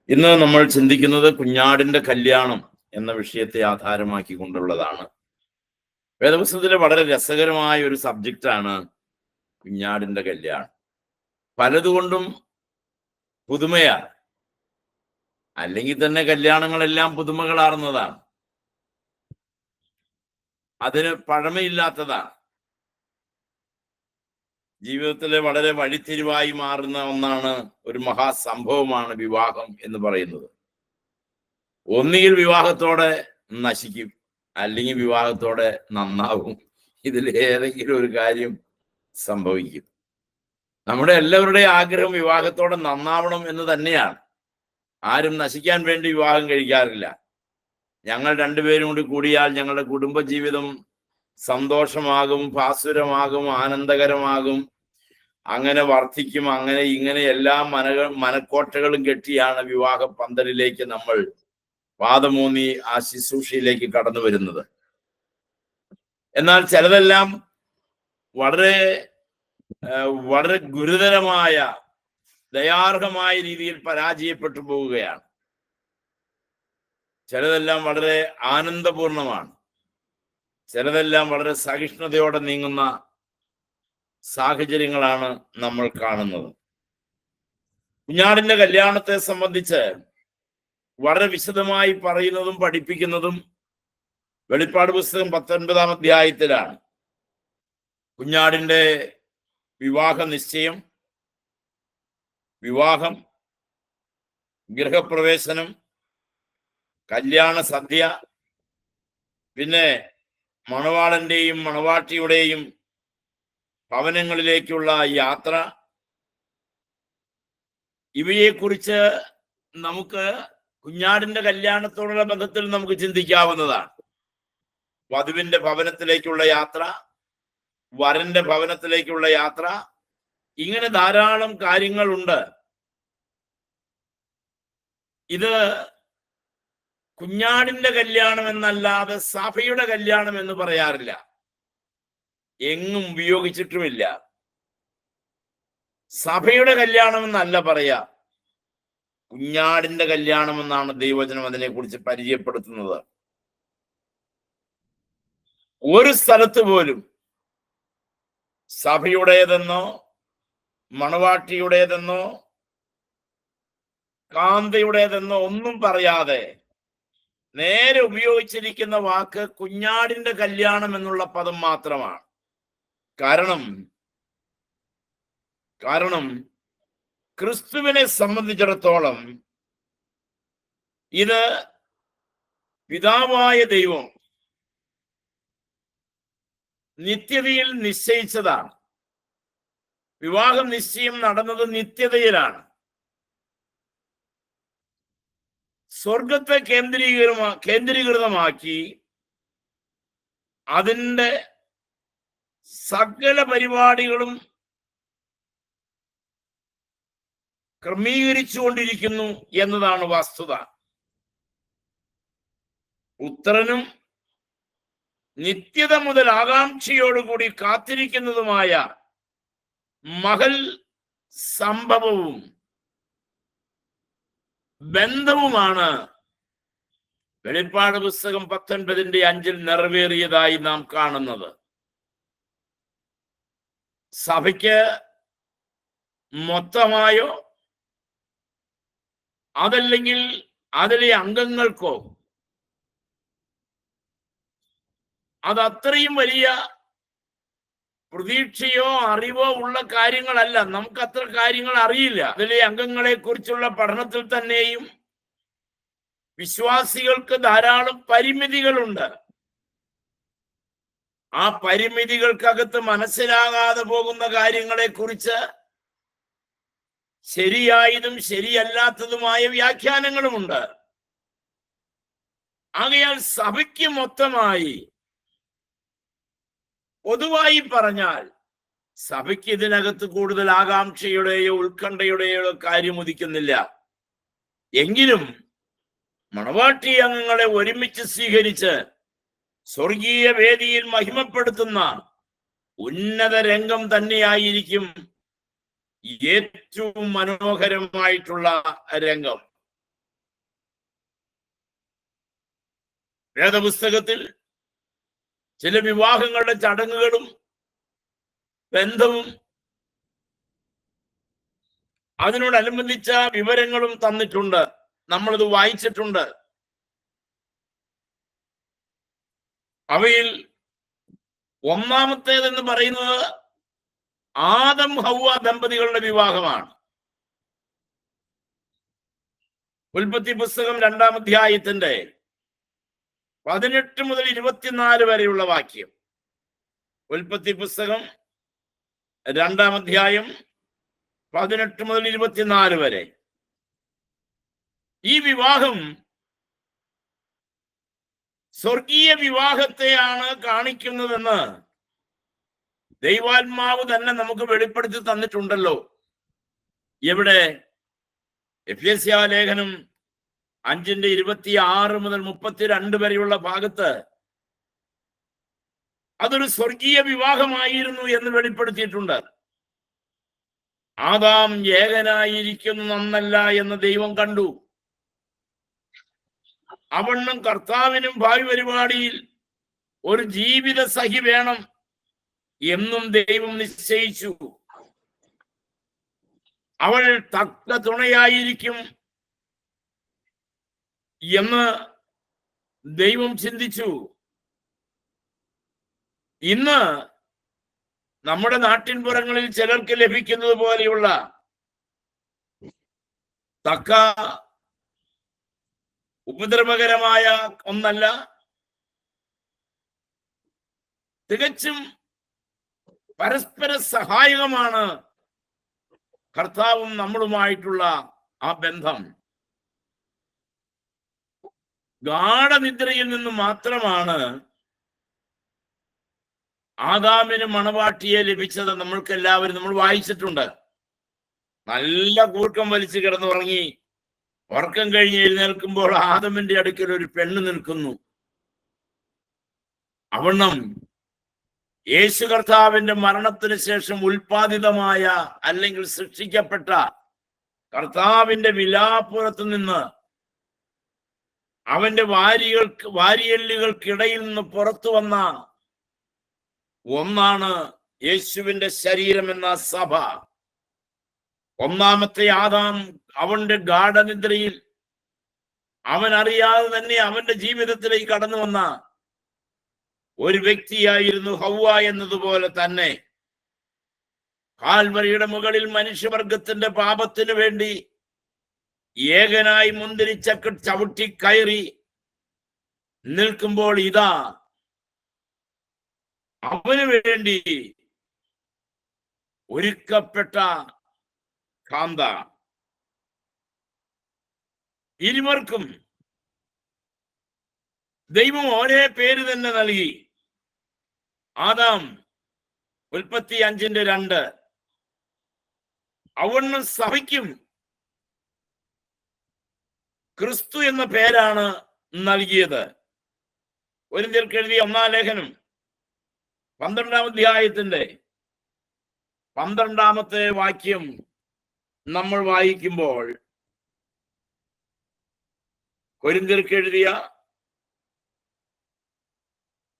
ഇന്ന് നമ്മൾ ചിന്തിക്കുന്നത് കുഞ്ഞാടിന്റെ കല്യാണം എന്ന വിഷയത്തെ ആധാരമാക്കിക്കൊണ്ടുള്ളതാണ്. വേദപുസ്തകത്തിലെ വളരെ രസകരമായ ഒരു സബ്ജക്റ്റാണ് കുഞ്ഞാടിന്റെ കല്യാണം. പലതുകൊണ്ടും പുതുമയാണ്, അല്ലെങ്കിൽ തന്നെ കല്യാണങ്ങളെല്ലാം പുതുമകളാർന്നതാണ്, അതിന് പഴമയില്ലാത്തതാണ്. ജീവിതത്തിലെ വളരെ വഴിത്തിരിവായി മാറുന്ന ഒന്നാണ്, ഒരു മഹാസംഭവമാണ് വിവാഹം എന്ന് പറയുന്നത്. ഒന്നുകിൽ വിവാഹത്തോടെ നശിക്കും, അല്ലെങ്കിൽ വിവാഹത്തോടെ നന്നാവും. ഇതിൽ ഏതെങ്കിലും ഒരു കാര്യം സംഭവിക്കും. നമ്മുടെ എല്ലാവരുടെയും ആഗ്രഹം വിവാഹത്തോടെ നന്നാവണം എന്ന് തന്നെയാണ്. ആരും നശിക്കാൻ വേണ്ടി വിവാഹം കഴിക്കാറില്ല. ഞങ്ങൾ രണ്ടുപേരും കൂടിയാൽ ഞങ്ങളുടെ കുടുംബജീവിതം സന്തോഷമാകും, ഭാസുരമാകും, ആനന്ദകരമാകും, അങ്ങനെ വർദ്ധിക്കും, അങ്ങനെ ഇങ്ങനെ എല്ലാ മനക്കോട്ടകളും കെട്ടിയാണ് വിവാഹ പന്തലിലേക്ക് നമ്മൾ വാദമൂന്നി ആ ശുശ്രൂഷയിലേക്ക് കടന്നു വരുന്നത്. എന്നാൽ ചിലതെല്ലാം വളരെ വളരെ ഗുരുതരമായ, ദയാർഹമായ രീതിയിൽ പരാജയപ്പെട്ടു പോവുകയാണ്. ചിലതെല്ലാം വളരെ ആനന്ദപൂർണമാണ്, ചിലതെല്ലാം വളരെ സഹിഷ്ണുതയോടെ നീങ്ങുന്ന സാഹചര്യങ്ങളാണ് നമ്മൾ കാണുന്നത്. കുഞ്ഞാടിന്റെ കല്യാണത്തെ സംബന്ധിച്ച് വളരെ വിശദമായി പറയുന്നതും പഠിപ്പിക്കുന്നതും വെളിപ്പാട് പുസ്തകം 19-ാം അധ്യായത്തിലാണ്. കുഞ്ഞാടിന്റെ വിവാഹ നിശ്ചയം, വിവാഹം, ഗൃഹപ്രവേശനം, കല്യാണ സദ്യ, പിന്നെ മണവാളന്റെയും മണവാട്ടിയുടെയും ഭവനങ്ങളിലേക്കുള്ള യാത്ര, ഇവയെക്കുറിച്ച് നമുക്ക് കുഞ്ഞാടിന്റെ കല്യാണത്തോടുള്ള ബന്ധത്തിൽ നമുക്ക് ചിന്തിക്കാവുന്നതാണ്. വധുവിന്റെ ഭവനത്തിലേക്കുള്ള യാത്ര, വരന്റെ ഭവനത്തിലേക്കുള്ള യാത്ര, ഇങ്ങനെ ധാരാളം കാര്യങ്ങളുണ്ട്. ഇത് കുഞ്ഞാടിന്റെ കല്യാണം എന്നല്ലാതെ സഭയുടെ കല്യാണം എന്ന് പറയാറില്ല, എങ്ങും ഉപയോഗിച്ചിട്ടുമില്ല. സഭയുടെ കല്യാണം എന്നല്ല പറയാ, കുഞ്ഞാടിന്റെ കല്യാണം എന്നാണ് ദൈവവചനം അതിനെക്കുറിച്ച് പരിചയപ്പെടുത്തുന്നത്. ഒരു സ്ഥലത്ത് പോലും സഭയുടേതെന്നോ മണവാട്ടിയുടേതെന്നോ കാന്തയുടേതെന്നോ ഒന്നും പറയാതെ നേരെ ഉപയോഗിച്ചിരിക്കുന്ന വാക്ക് കുഞ്ഞാടിന്റെ കല്യാണം എന്നുള്ള പദം മാത്രമാണ്. കാരണം ക്രിസ്തുവിനെ സംബന്ധിച്ചിടത്തോളം ഇത് പിതാവായ ദൈവം നിത്യതയിൽ നിശ്ചയിച്ചതാണ്. വിവാഹം നിശ്ചയം നടന്നത് നിത്യതയിലാണ്. സ്വർഗത്തെ കേന്ദ്രീകൃതമാക്കി അതിൻ്റെ സകല പരിപാടികളും ക്രമീകരിച്ചുകൊണ്ടിരിക്കുന്നു എന്നതാണ് വസ്തുത. പുത്രനും നിത്യത മുതൽ ആകാംക്ഷയോടുകൂടി കാത്തിരിക്കുന്നതുമായ മഹൽ സംഭവവും ബന്ധവുമാണ് വെളിപ്പാട് പുസ്തകം 19-5 നിറവേറിയതായി നാം കാണുന്നത്. സഭയ്ക്ക് മൊത്തമായോ അതല്ലെങ്കിൽ അതിലെ അംഗങ്ങൾക്കോ അത് അത്രയും വലിയ പ്രതീക്ഷയോ അറിവോ ഉള്ള കാര്യങ്ങളല്ല. നമുക്ക് അത്ര കാര്യങ്ങൾ അറിയില്ല. അതിലെ അംഗങ്ങളെ കുറിച്ചുള്ള പഠനത്തിൽ തന്നെയും വിശ്വാസികൾക്ക് ധാരാളം പരിമിതികളുണ്ട്. ആ പരിമിതികൾക്കകത്ത് മനസ്സിലാകാതെ പോകുന്ന കാര്യങ്ങളെ കുറിച്ച് ശരിയായതും ശരിയല്ലാത്തതുമായ വ്യാഖ്യാനങ്ങളുമുണ്ട്. ആകയാൽ സഭയ്ക്ക് മൊത്തമായി, പൊതുവായി പറഞ്ഞാൽ, സഭയ്ക്ക് ഇതിനകത്ത് കൂടുതൽ ആകാംക്ഷയുടെയോ ഉത്കണ്ഠയുടെയോ കാര്യം ഉദിക്കുന്നില്ല. എങ്കിലും മണവാട്ടി അംഗങ്ങളെ ഒരുമിച്ച് സ്വീകരിച്ച് സ്വർഗീയ വേദിയിൽ മഹിമപ്പെടുത്തുന്ന ഉന്നത രംഗം തന്നെയായിരിക്കും ഏറ്റവും മനോഹരമായിട്ടുള്ള രംഗം. വേദപുസ്തകത്തിൽ ചില വിവാഹങ്ങളുടെ ചടങ്ങുകളും ബന്ധവും അതിനോടനുബന്ധിച്ച വിവരങ്ങളും തന്നിട്ടുണ്ട്. നമ്മളത് വായിച്ചിട്ടുണ്ട്. അവയിൽ ഒന്നാമത്തേതെന്ന് പറയുന്നത് ആദം ഹവ്വ ദമ്പതികളുടെ വിവാഹമാണ്. ഉൽപ്പത്തി പുസ്തകം 2-ാം അധ്യായത്തിന്റെ 18 മുതൽ 24 വരെയുള്ള വാക്യം. ഉൽപ്പത്തി പുസ്തകം 2-ാം അധ്യായം 18 മുതൽ 24 വരെ. ഈ വിവാഹം സ്വർഗീയ വിവാഹത്തെയാണ് കാണിക്കുന്നതെന്ന് ദൈവാത്മാവ് തന്നെ നമുക്ക് വെളിപ്പെടുത്തി തന്നിട്ടുണ്ടല്ലോ. എവിടെ? എഫേസ്യ ലേഖനം 5:26 മുതൽ 32 വരെയുള്ള ഭാഗത്ത് അതൊരു സ്വർഗീയ വിവാഹമായിരുന്നു എന്ന് വെളിപ്പെടുത്തിയിട്ടുണ്ട്. ആദാം ഏകനായിരിക്കുന്നു നന്നല്ല എന്ന് ദൈവം കണ്ടു. അവണ്ണം കർത്താവിനും ഭാവി പരിപാടിയിൽ ഒരു ജീവിത സഖി വേണം എന്നും ദൈവം നിശ്ചയിച്ചു. അവൾ തക്ക തുണയായിരിക്കും എന്ന് ദൈവം ചിന്തിച്ചു. ഇന്ന് നമ്മുടെ നാട്ടിൻപുറങ്ങളിൽ ചിലർക്ക് ലഭിക്കുന്നത് പോലെയുള്ള തക്ക ഉപദ്രവകരമായ ഒന്നല്ല, തികച്ചും പരസ്പര സഹായകമാണ് കർത്താവും നമ്മളുമായിട്ടുള്ള ആ ബന്ധം. ഗാഢനിദ്രയിൽ നിന്ന് മാത്രമാണ് ആദാമിന് മണവാട്ടിയെ ലഭിച്ചത്. നമ്മൾക്ക് എല്ലാവരും നമ്മൾ വായിച്ചിട്ടുണ്ട്. നല്ല കൂർക്കം വലിച്ചു കിടന്നുറങ്ങി ഉറക്കം കഴിഞ്ഞ് എഴുന്നേൽക്കുമ്പോൾ ആദമിന്റെ അടുക്കൽ ഒരു പെണ്ണ് നിൽക്കുന്നു. അവണ്ണം യേശു കർത്താവിന്റെ മരണത്തിന് ശേഷം ഉൽപാദിതമായ അല്ലെങ്കിൽ സൃഷ്ടിക്കപ്പെട്ട കർത്താവിന്റെ വിലാപ്പുറത്ത് നിന്ന് അവന്റെ വാരിയെല്ലുകൾക്കിടയിൽ നിന്ന് പുറത്തു വന്ന ഒന്നാണ് യേശുവിന്റെ ശരീരം എന്ന സഭ. ഒന്നാമത്തെ ആദാം അവന്റെ ഗാഢനിദ്രയിൽ അവൻ അറിയാതെ തന്നെ അവന്റെ ജീവിതത്തിലേക്ക് കടന്നു വന്ന ഒരു വ്യക്തിയായിരുന്നു ഹവ്വ എന്നതുപോലെ തന്നെ കാൽവരിയുടെ മുകളിൽ മനുഷ്യവർഗത്തിന്റെ പാപത്തിനു വേണ്ടി ഏകനായി മുന്തിരിച്ചക്ക് ചവിട്ടി കയറി നിൽക്കുമ്പോൾ ഇതാ അവന് വേണ്ടി ഒരുക്കപ്പെട്ട കാന്ത. ഇരുവർക്കും ദൈവം ഒരേ പേര് തന്നെ നൽകി. ആദാം ഉൽപ്പത്തി 5:2. അവണ്ണം സഭയ്ക്കും ക്രിസ്തു എന്ന പേരാണ് നൽകിയത്. കൊരിന്ത്യർക്ക് എഴുതിയ 1-ാം ലേഖനം 12-ാം അധ്യായത്തിന്റെ 12-ാമത്തെ വാക്യം നമ്മൾ വായിക്കുമ്പോൾ, കൊരിന്ത്യർക്ക് എഴുതിയ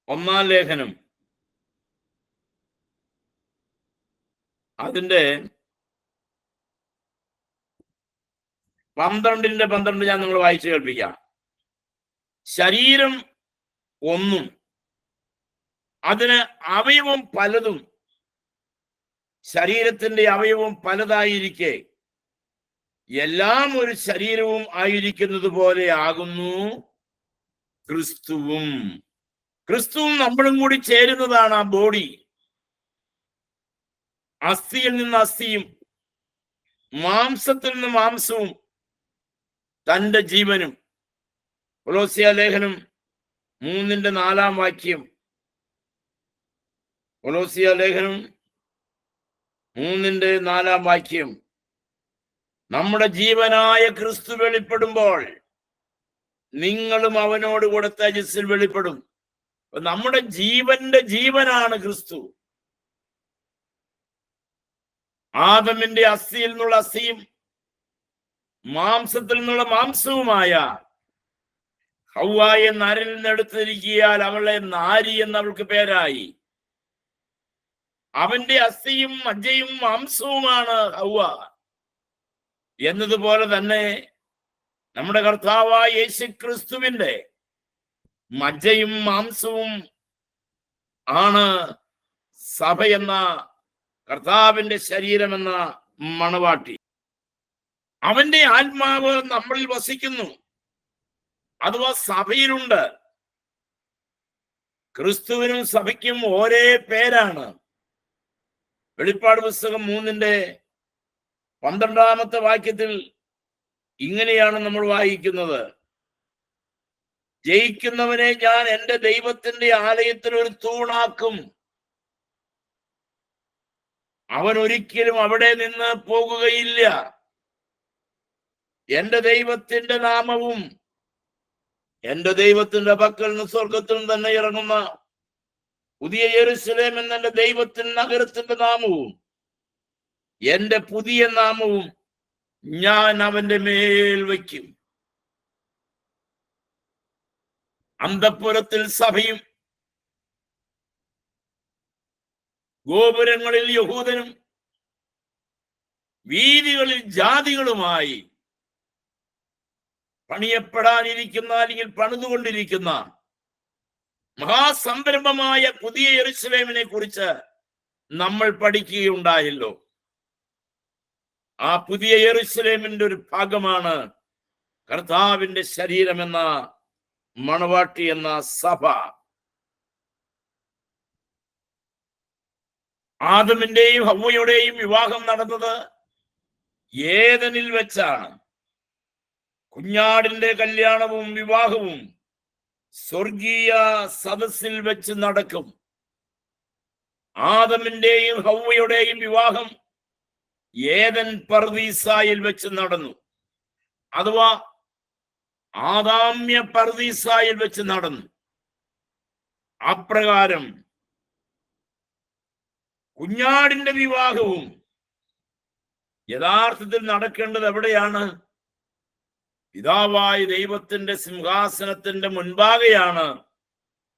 1-ാം ലേഖനം അതിന്റെ 12:12 ഞാൻ നിങ്ങൾ വായിച്ചു കേൾപ്പിക്കാം. ശരീരം ഒന്നും അതിന് അവയവം പലതും, ശരീരത്തിന്റെ അവയവം പലതായിരിക്കെ എല്ലാം ഒരു ശരീരവും ആയിരിക്കുന്നത് പോലെ ആകുന്നു ക്രിസ്തുവും. ക്രിസ്തുവും നമ്മളും കൂടി ചേരുന്നതാണ് ആ ബോഡി. അസ്ഥിയിൽ നിന്ന് അസ്ഥിയും മാംസത്തിൽ നിന്ന് മാംസവും തന്റെ ജീവനും. കൊലോസ്യ ലേഖനം 3:4 വാക്യം. കൊലോസ്യ ലേഖനം 3:4 വാക്യം. നമ്മുടെ ജീവനായ ക്രിസ്തു വെളിപ്പെടുമ്പോൾ നിങ്ങളും അവനോട് കൂടെ തേജസ്സിൽ വെളിപ്പെടും. നമ്മുടെ ജീവന്റെ ജീവനാണ് ക്രിസ്തു. ആദമിന്റെ അസ്ഥിയിൽ നിന്നുള്ള അസ്ഥിയും മാംസത്തിൽ നിന്നുള്ള മാംസവുമായ ഹവ്വായെ നരിൽ നിന്ന് എടുത്തിരിക്കിയാൽ അവളെ നാരി എന്നവൾക്ക് പേരായി. അവന്റെ അസ്ഥിയും മജ്ജയും മാംസവുമാണ് ഹവ്വ എന്നതുപോലെ തന്നെ നമ്മുടെ കർത്താവായ യേശു ക്രിസ്തുവിന്റെ മജ്ജയും മാംസവും ആണ് സഭയെന്ന കർത്താവിന്റെ ശരീരമെന്ന മണവാട്ടി. അവന്റെ ആത്മാവ് നമ്മളിൽ വസിക്കുന്നു, അഥവാ സഭയിലുണ്ട്. ക്രിസ്തുവിനും സഭയ്ക്കും ഒരേ പേരാണ്. വെളിപ്പാട് പുസ്തകം 3:12 വാക്യത്തിൽ ഇങ്ങനെയാണ് നമ്മൾ വായിക്കുന്നത്: ജയിക്കുന്നവനെ ഞാൻ എൻ്റെ ദൈവത്തിന്റെ ആലയത്തിൽ ഒരു തൂണാക്കും, അവൻ ഒരിക്കലും അവിടെ നിന്ന് പോകുകയില്ല. എൻ്റെ ദൈവത്തിന്റെ നാമവും എൻ്റെ ദൈവത്തിന്റെ പക്കൽ നിന്ന് സ്വർഗത്തിൽ തന്നെ ഇറങ്ങുന്ന പുതിയ യെരൂശലേം എന്ന എൻ്റെ ദൈവത്തിന്റെ നഗരത്തിന്റെ നാമവും എൻ്റെ പുതിയ നാമവും ഞാൻ അവന്റെ മേൽ വയ്ക്കും. അന്തഃപുരത്തിൽ സഭയും ഗോപുരങ്ങളിൽ യഹൂദനും വീതികളിൽ ജാതികളുമായി പണിയപ്പെടാനിരിക്കുന്ന അല്ലെങ്കിൽ പണിതുകൊണ്ടിരിക്കുന്ന മഹാസംരംഭമായ പുതിയ യെരൂശലേമിനെ കുറിച്ച് നമ്മൾ പഠിക്കുകയുണ്ടായല്ലോ. ആ പുതിയ യെരൂശലേമിന്റെ ഒരു ഭാഗമാണ് കർത്താവിന്റെ ശരീരമെന്ന മണവാട്ടി എന്ന സഭ. ആദമിന്റെയും ഹവ്വയുടെയും വിവാഹം നടന്നത് ഏദനിൽ വെച്ചാണ്. കുഞ്ഞാടിന്റെ കല്യാണവും വിവാഹവും സ്വർഗീയ സദസ്സിൽ വെച്ച് നടക്കും. ആദമിന്റെയും ഹവ്വയുടെയും വിവാഹം ഏദൻ പർദീസായിൽ വെച്ച് നടന്നു, അഥവാ ആദാമ്യ പർദീസായിൽ വെച്ച് നടന്നു. അപ്രകാരം കുഞ്ഞാടിന്റെ വിവാഹവും യഥാർത്ഥത്തിൽ നടക്കേണ്ടത് എവിടെയാണ്? പിതാവായ ദൈവത്തിന്റെ സിംഹാസനത്തിന്റെ മുൻപാകെയാണ്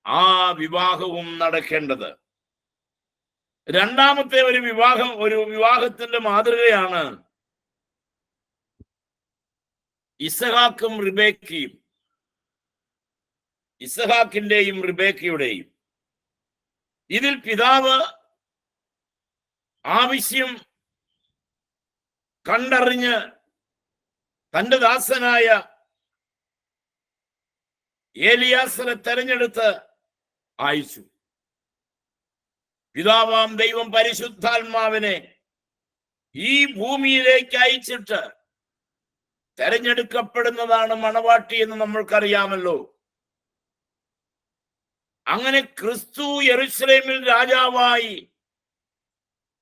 ആ വിവാഹവും നടക്കേണ്ടത്. രണ്ടാമത്തെ ഒരു വിവാഹത്തിന്റെ മാതൃകയാണ് ഇസഹാക്കും റിബേക്കയും, ഇസഹാക്കിന്റെയും റിബേക്കയുടെയും. ഇതിൽ പിതാവ് ആവശ്യം കണ്ടറിഞ്ഞ് തന്റെ ദാസനായ ഏലിയാസിനെ തെരഞ്ഞെടുത്ത് അയച്ചു. പിതാവാം ദൈവം പരിശുദ്ധാത്മാവിനെ ഈ ഭൂമിയിലേക്ക് അയച്ചിട്ട് തെരഞ്ഞെടുക്കപ്പെടുന്നതാണ് മണവാട്ടി എന്ന് നമ്മൾക്കറിയാമല്ലോ. അങ്ങനെ ക്രിസ്തു യെരൂശലേമിൽ രാജാവായി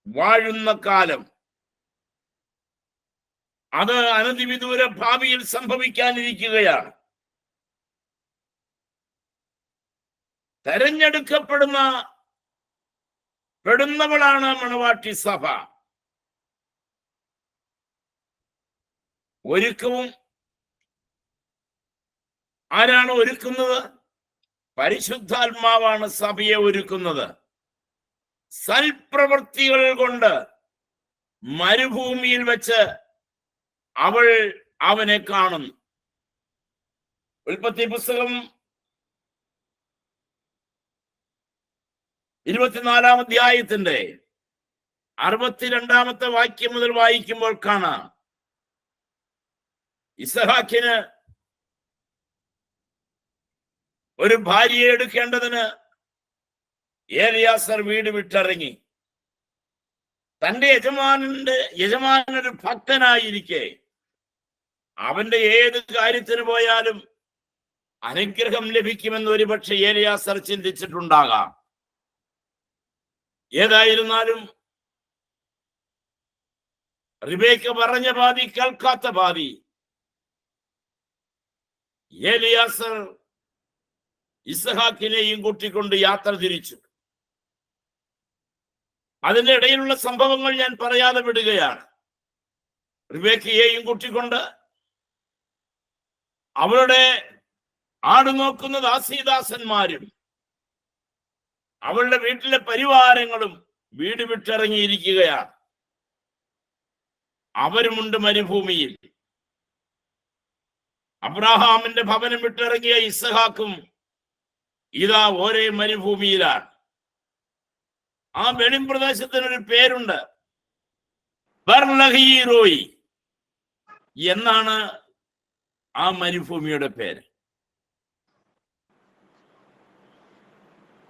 വാഴുന്ന കാലം അത് അനധിവിദൂര ഭാവിയിൽ സംഭവിക്കാനിരിക്കുകയാണ്. പെടുന്നവളാണ് മണവാട്ടി സഭ. ഒരുക്കവും ആരാണ് ഒരുക്കുന്നത്? പരിശുദ്ധാത്മാവാണ് സഭയെ ഒരുക്കുന്നത്. സൽപ്രവൃത്തികൾ കൊണ്ട് മരുഭൂമിയിൽ വെച്ച് അവൾ അവനെ കാണുന്നു. ഉൽപ്പത്തി പുസ്തകം 24-ാം അധ്യായത്തിന്റെ 62-ാമത്തെ വാക്യം മുതൽ വായിക്കുമ്പോൾ കാണാം, ഇസഹാക്കിന് ഒരു ഭാര്യയെ എടുക്കേണ്ടതിന് ഏലിയാസർ വീട് വിട്ടിറങ്ങി. തന്റെ യജമാനൊരു ഭക്തനായിരിക്കെ അവന്റെ ഏത് കാര്യത്തിന് പോയാലും അനുഗ്രഹം ലഭിക്കുമെന്ന് ഒരുപക്ഷെ ഏലിയാസർ ചിന്തിച്ചിട്ടുണ്ടാകാം. ഏതായിരുന്നാലും റിബേക്ക പറഞ്ഞ പാതി കേൾക്കാത്ത പാതി ഏലിയാസർ ഇസഹാക്കിനെയും കൂട്ടിക്കൊണ്ട് യാത്ര തിരിച്ചു. അതിന്റെ ഇടയിലുള്ള സംഭവങ്ങൾ ഞാൻ പറയാതെ വിടുകയാണ്. റിബേക്കയെയും കൂട്ടിക്കൊണ്ട് അവളുടെ ആട് നോക്കുന്ന ദാസീദാസന്മാരും അവളുടെ വീട്ടിലെ പരിവാരങ്ങളും വീട് വിട്ടിറങ്ങിയിരിക്കുകയാണ്. അവരുമുണ്ട് മരുഭൂമിയിൽ. അബ്രഹാമിന്റെ ഭവനം വിട്ടിറങ്ങിയ ഇസ്ഹാക്കും ഇതാ ഒരേ മരുഭൂമിയിലാണ്. ആ വെളിമ്പ്രദേശത്തിനൊരു പേരുണ്ട്, ബർലഹീറോയി എന്നാണ് ആ മരുഭൂമിയുടെ പേര്.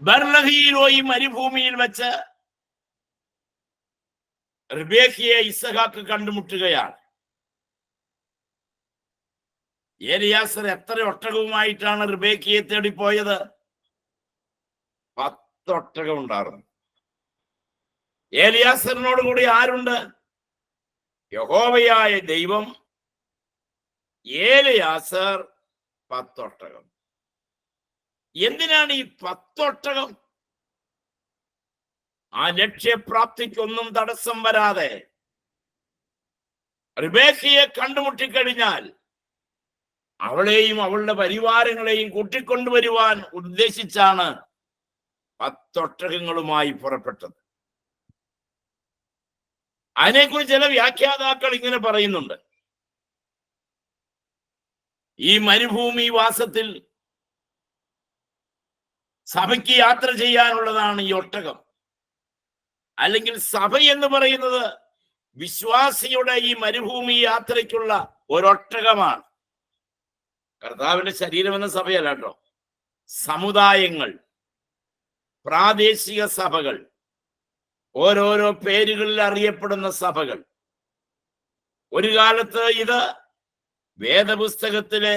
ബർലഹീറോയി മരുഭൂമിയിൽ വെച്ച് റിബേക്കയെ ഇസ്ഹാക്ക് കണ്ടുമുട്ടുകയാണ്. ഏലിയാസർ എത്ര ഒട്ടകവുമായിട്ടാണ് റിബേക്കയെ തേടിപ്പോയത്? 10 ഒട്ടകം ഉണ്ടായിരുന്നു. ഏലിയാസറിനോട് കൂടി ആരുണ്ട്? യഹോവയായ ദൈവം, ഏലിയാസർ, 10 ഒട്ടകം. എന്തിനാണ് ഈ 10 ഒട്ടകം? ആ ലക്ഷ്യപ്രാപ്തിക്കൊന്നും തടസ്സം വരാതെ റിബേക്കയെ കണ്ടുമുട്ടിക്കഴിഞ്ഞാൽ അവളെയും അവളുടെ പരിവാരങ്ങളെയും കൂട്ടിക്കൊണ്ടുവരുവാൻ ഉദ്ദേശിച്ചാണ് 10 ഒട്ടകങ്ങളുമായി പുറപ്പെട്ടത്. അതിനെക്കുറിച്ച് ചില വ്യാഖ്യാതാക്കൾ ഇങ്ങനെ പറയുന്നുണ്ട്: ഈ മരുഭൂമി വാസത്തിൽ സഭയ്ക്ക് യാത്ര ചെയ്യാനുള്ളതാണ് ഈ ഒട്ടകം. അല്ലെങ്കിൽ സഭ എന്ന് പറയുന്നത് വിശ്വാസിയുടെ ഈ മരുഭൂമി യാത്രയ്ക്കുള്ള ഒരൊട്ടകമാണ്. കർത്താവിന്റെ ശരീരം എന്ന സഭയല്ല കേട്ടോ. സമുദായങ്ങൾ, പ്രാദേശിക സഭകൾ, ഓരോരോ പേരുകളിൽ അറിയപ്പെടുന്ന സഭകൾ. ഒരു കാലത്ത് ഇത് വേദപുസ്തകത്തിലെ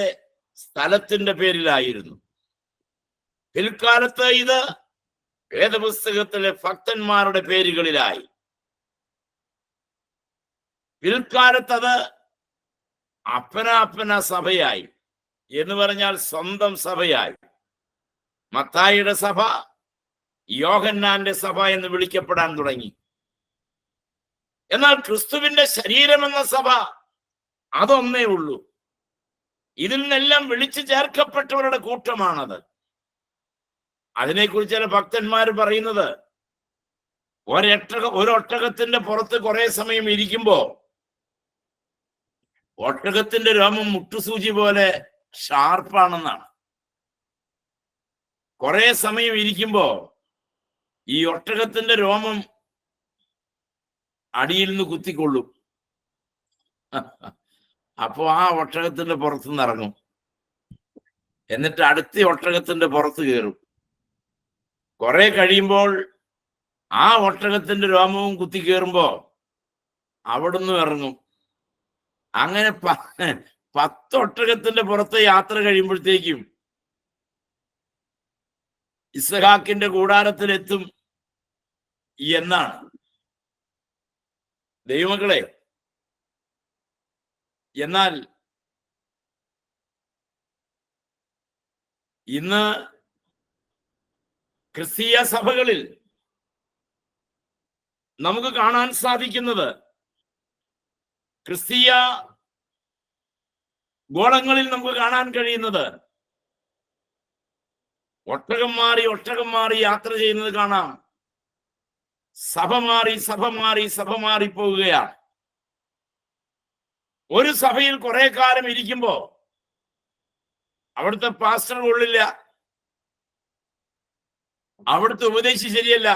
സ്ഥലത്തിന്റെ പേരിലായിരുന്നു. പിൽക്കാലത്ത് ഇത് വേദപുസ്തകത്തിലെ ഭക്തന്മാരുടെ പേരുകളിലായി. പിൽക്കാലത്ത് അത് അപ്പന സഭയായി, എന്ന് പറഞ്ഞാൽ സ്വന്തം സഭയായി. മത്തായിയുടെ സഭ, യോഹന്നാന്റെ സഭ എന്ന് വിളിക്കപ്പെടാൻ തുടങ്ങി. എന്നാൽ ക്രിസ്തുവിന്റെ ശരീരമെന്ന സഭ അതൊന്നേ ഉള്ളൂ. ഇതിൽ നിന്നെല്ലാം വിളിച്ചു ചേർക്കപ്പെട്ടവരുടെ കൂട്ടമാണത്. അതിനെക്കുറിച്ച് ചില ഭക്തന്മാർ പറയുന്നത്, ഒരൊട്ടകത്തിന്റെ പുറത്ത് കുറെ സമയം ഇരിക്കുമ്പോ ഒട്ടകത്തിന്റെ രോമം മുട്ടുസൂചി പോലെ ഷാർപ്പാണെന്നാണ്. കുറെ സമയം ഇരിക്കുമ്പോ ഈ ഒട്ടകത്തിന്റെ രോമം അടിയിൽ നിന്ന് കുത്തിക്കൊള്ളും. അപ്പോ ആ ഒട്ടകത്തിന്റെ പുറത്തുനിന്ന് ഇറങ്ങും. എന്നിട്ട് അടുത്ത ഒട്ടകത്തിന്റെ പുറത്ത് കയറും. കുറെ കഴിയുമ്പോൾ ആ ഒട്ടകത്തിന്റെ രോമവും കുത്തി കയറുമ്പോ അവിടുന്ന് ഇറങ്ങും. അങ്ങനെ 10 ഒട്ടകത്തിന്റെ പുറത്ത് യാത്ര കഴിയുമ്പോഴത്തേക്കും ഇസ്ഹാക്കിന്റെ കൂടാരത്തിലെത്തും എന്നാണ്. ദൈവമക്കളെ, എന്നാൽ ഇന്ന് ക്രിസ്തീയ സഭകളിൽ നമുക്ക് കാണാൻ സാധിക്കുന്നത്, ക്രിസ്തീയ ഗോളങ്ങളിൽ നമുക്ക് കാണാൻ കഴിയുന്നത്, ഒട്ടകം മാറി യാത്ര ചെയ്യുന്നത് കാണാം. സഭ മാറി പോവുകയാണ്. ഒരു സഭയിൽ കുറെ കാലം ഇരിക്കുമ്പോ അവിടുത്തെ പാസ്റ്റർ കൊള്ളില്ല, അവിടുത്തെ ഉപദേശി ശരിയല്ല,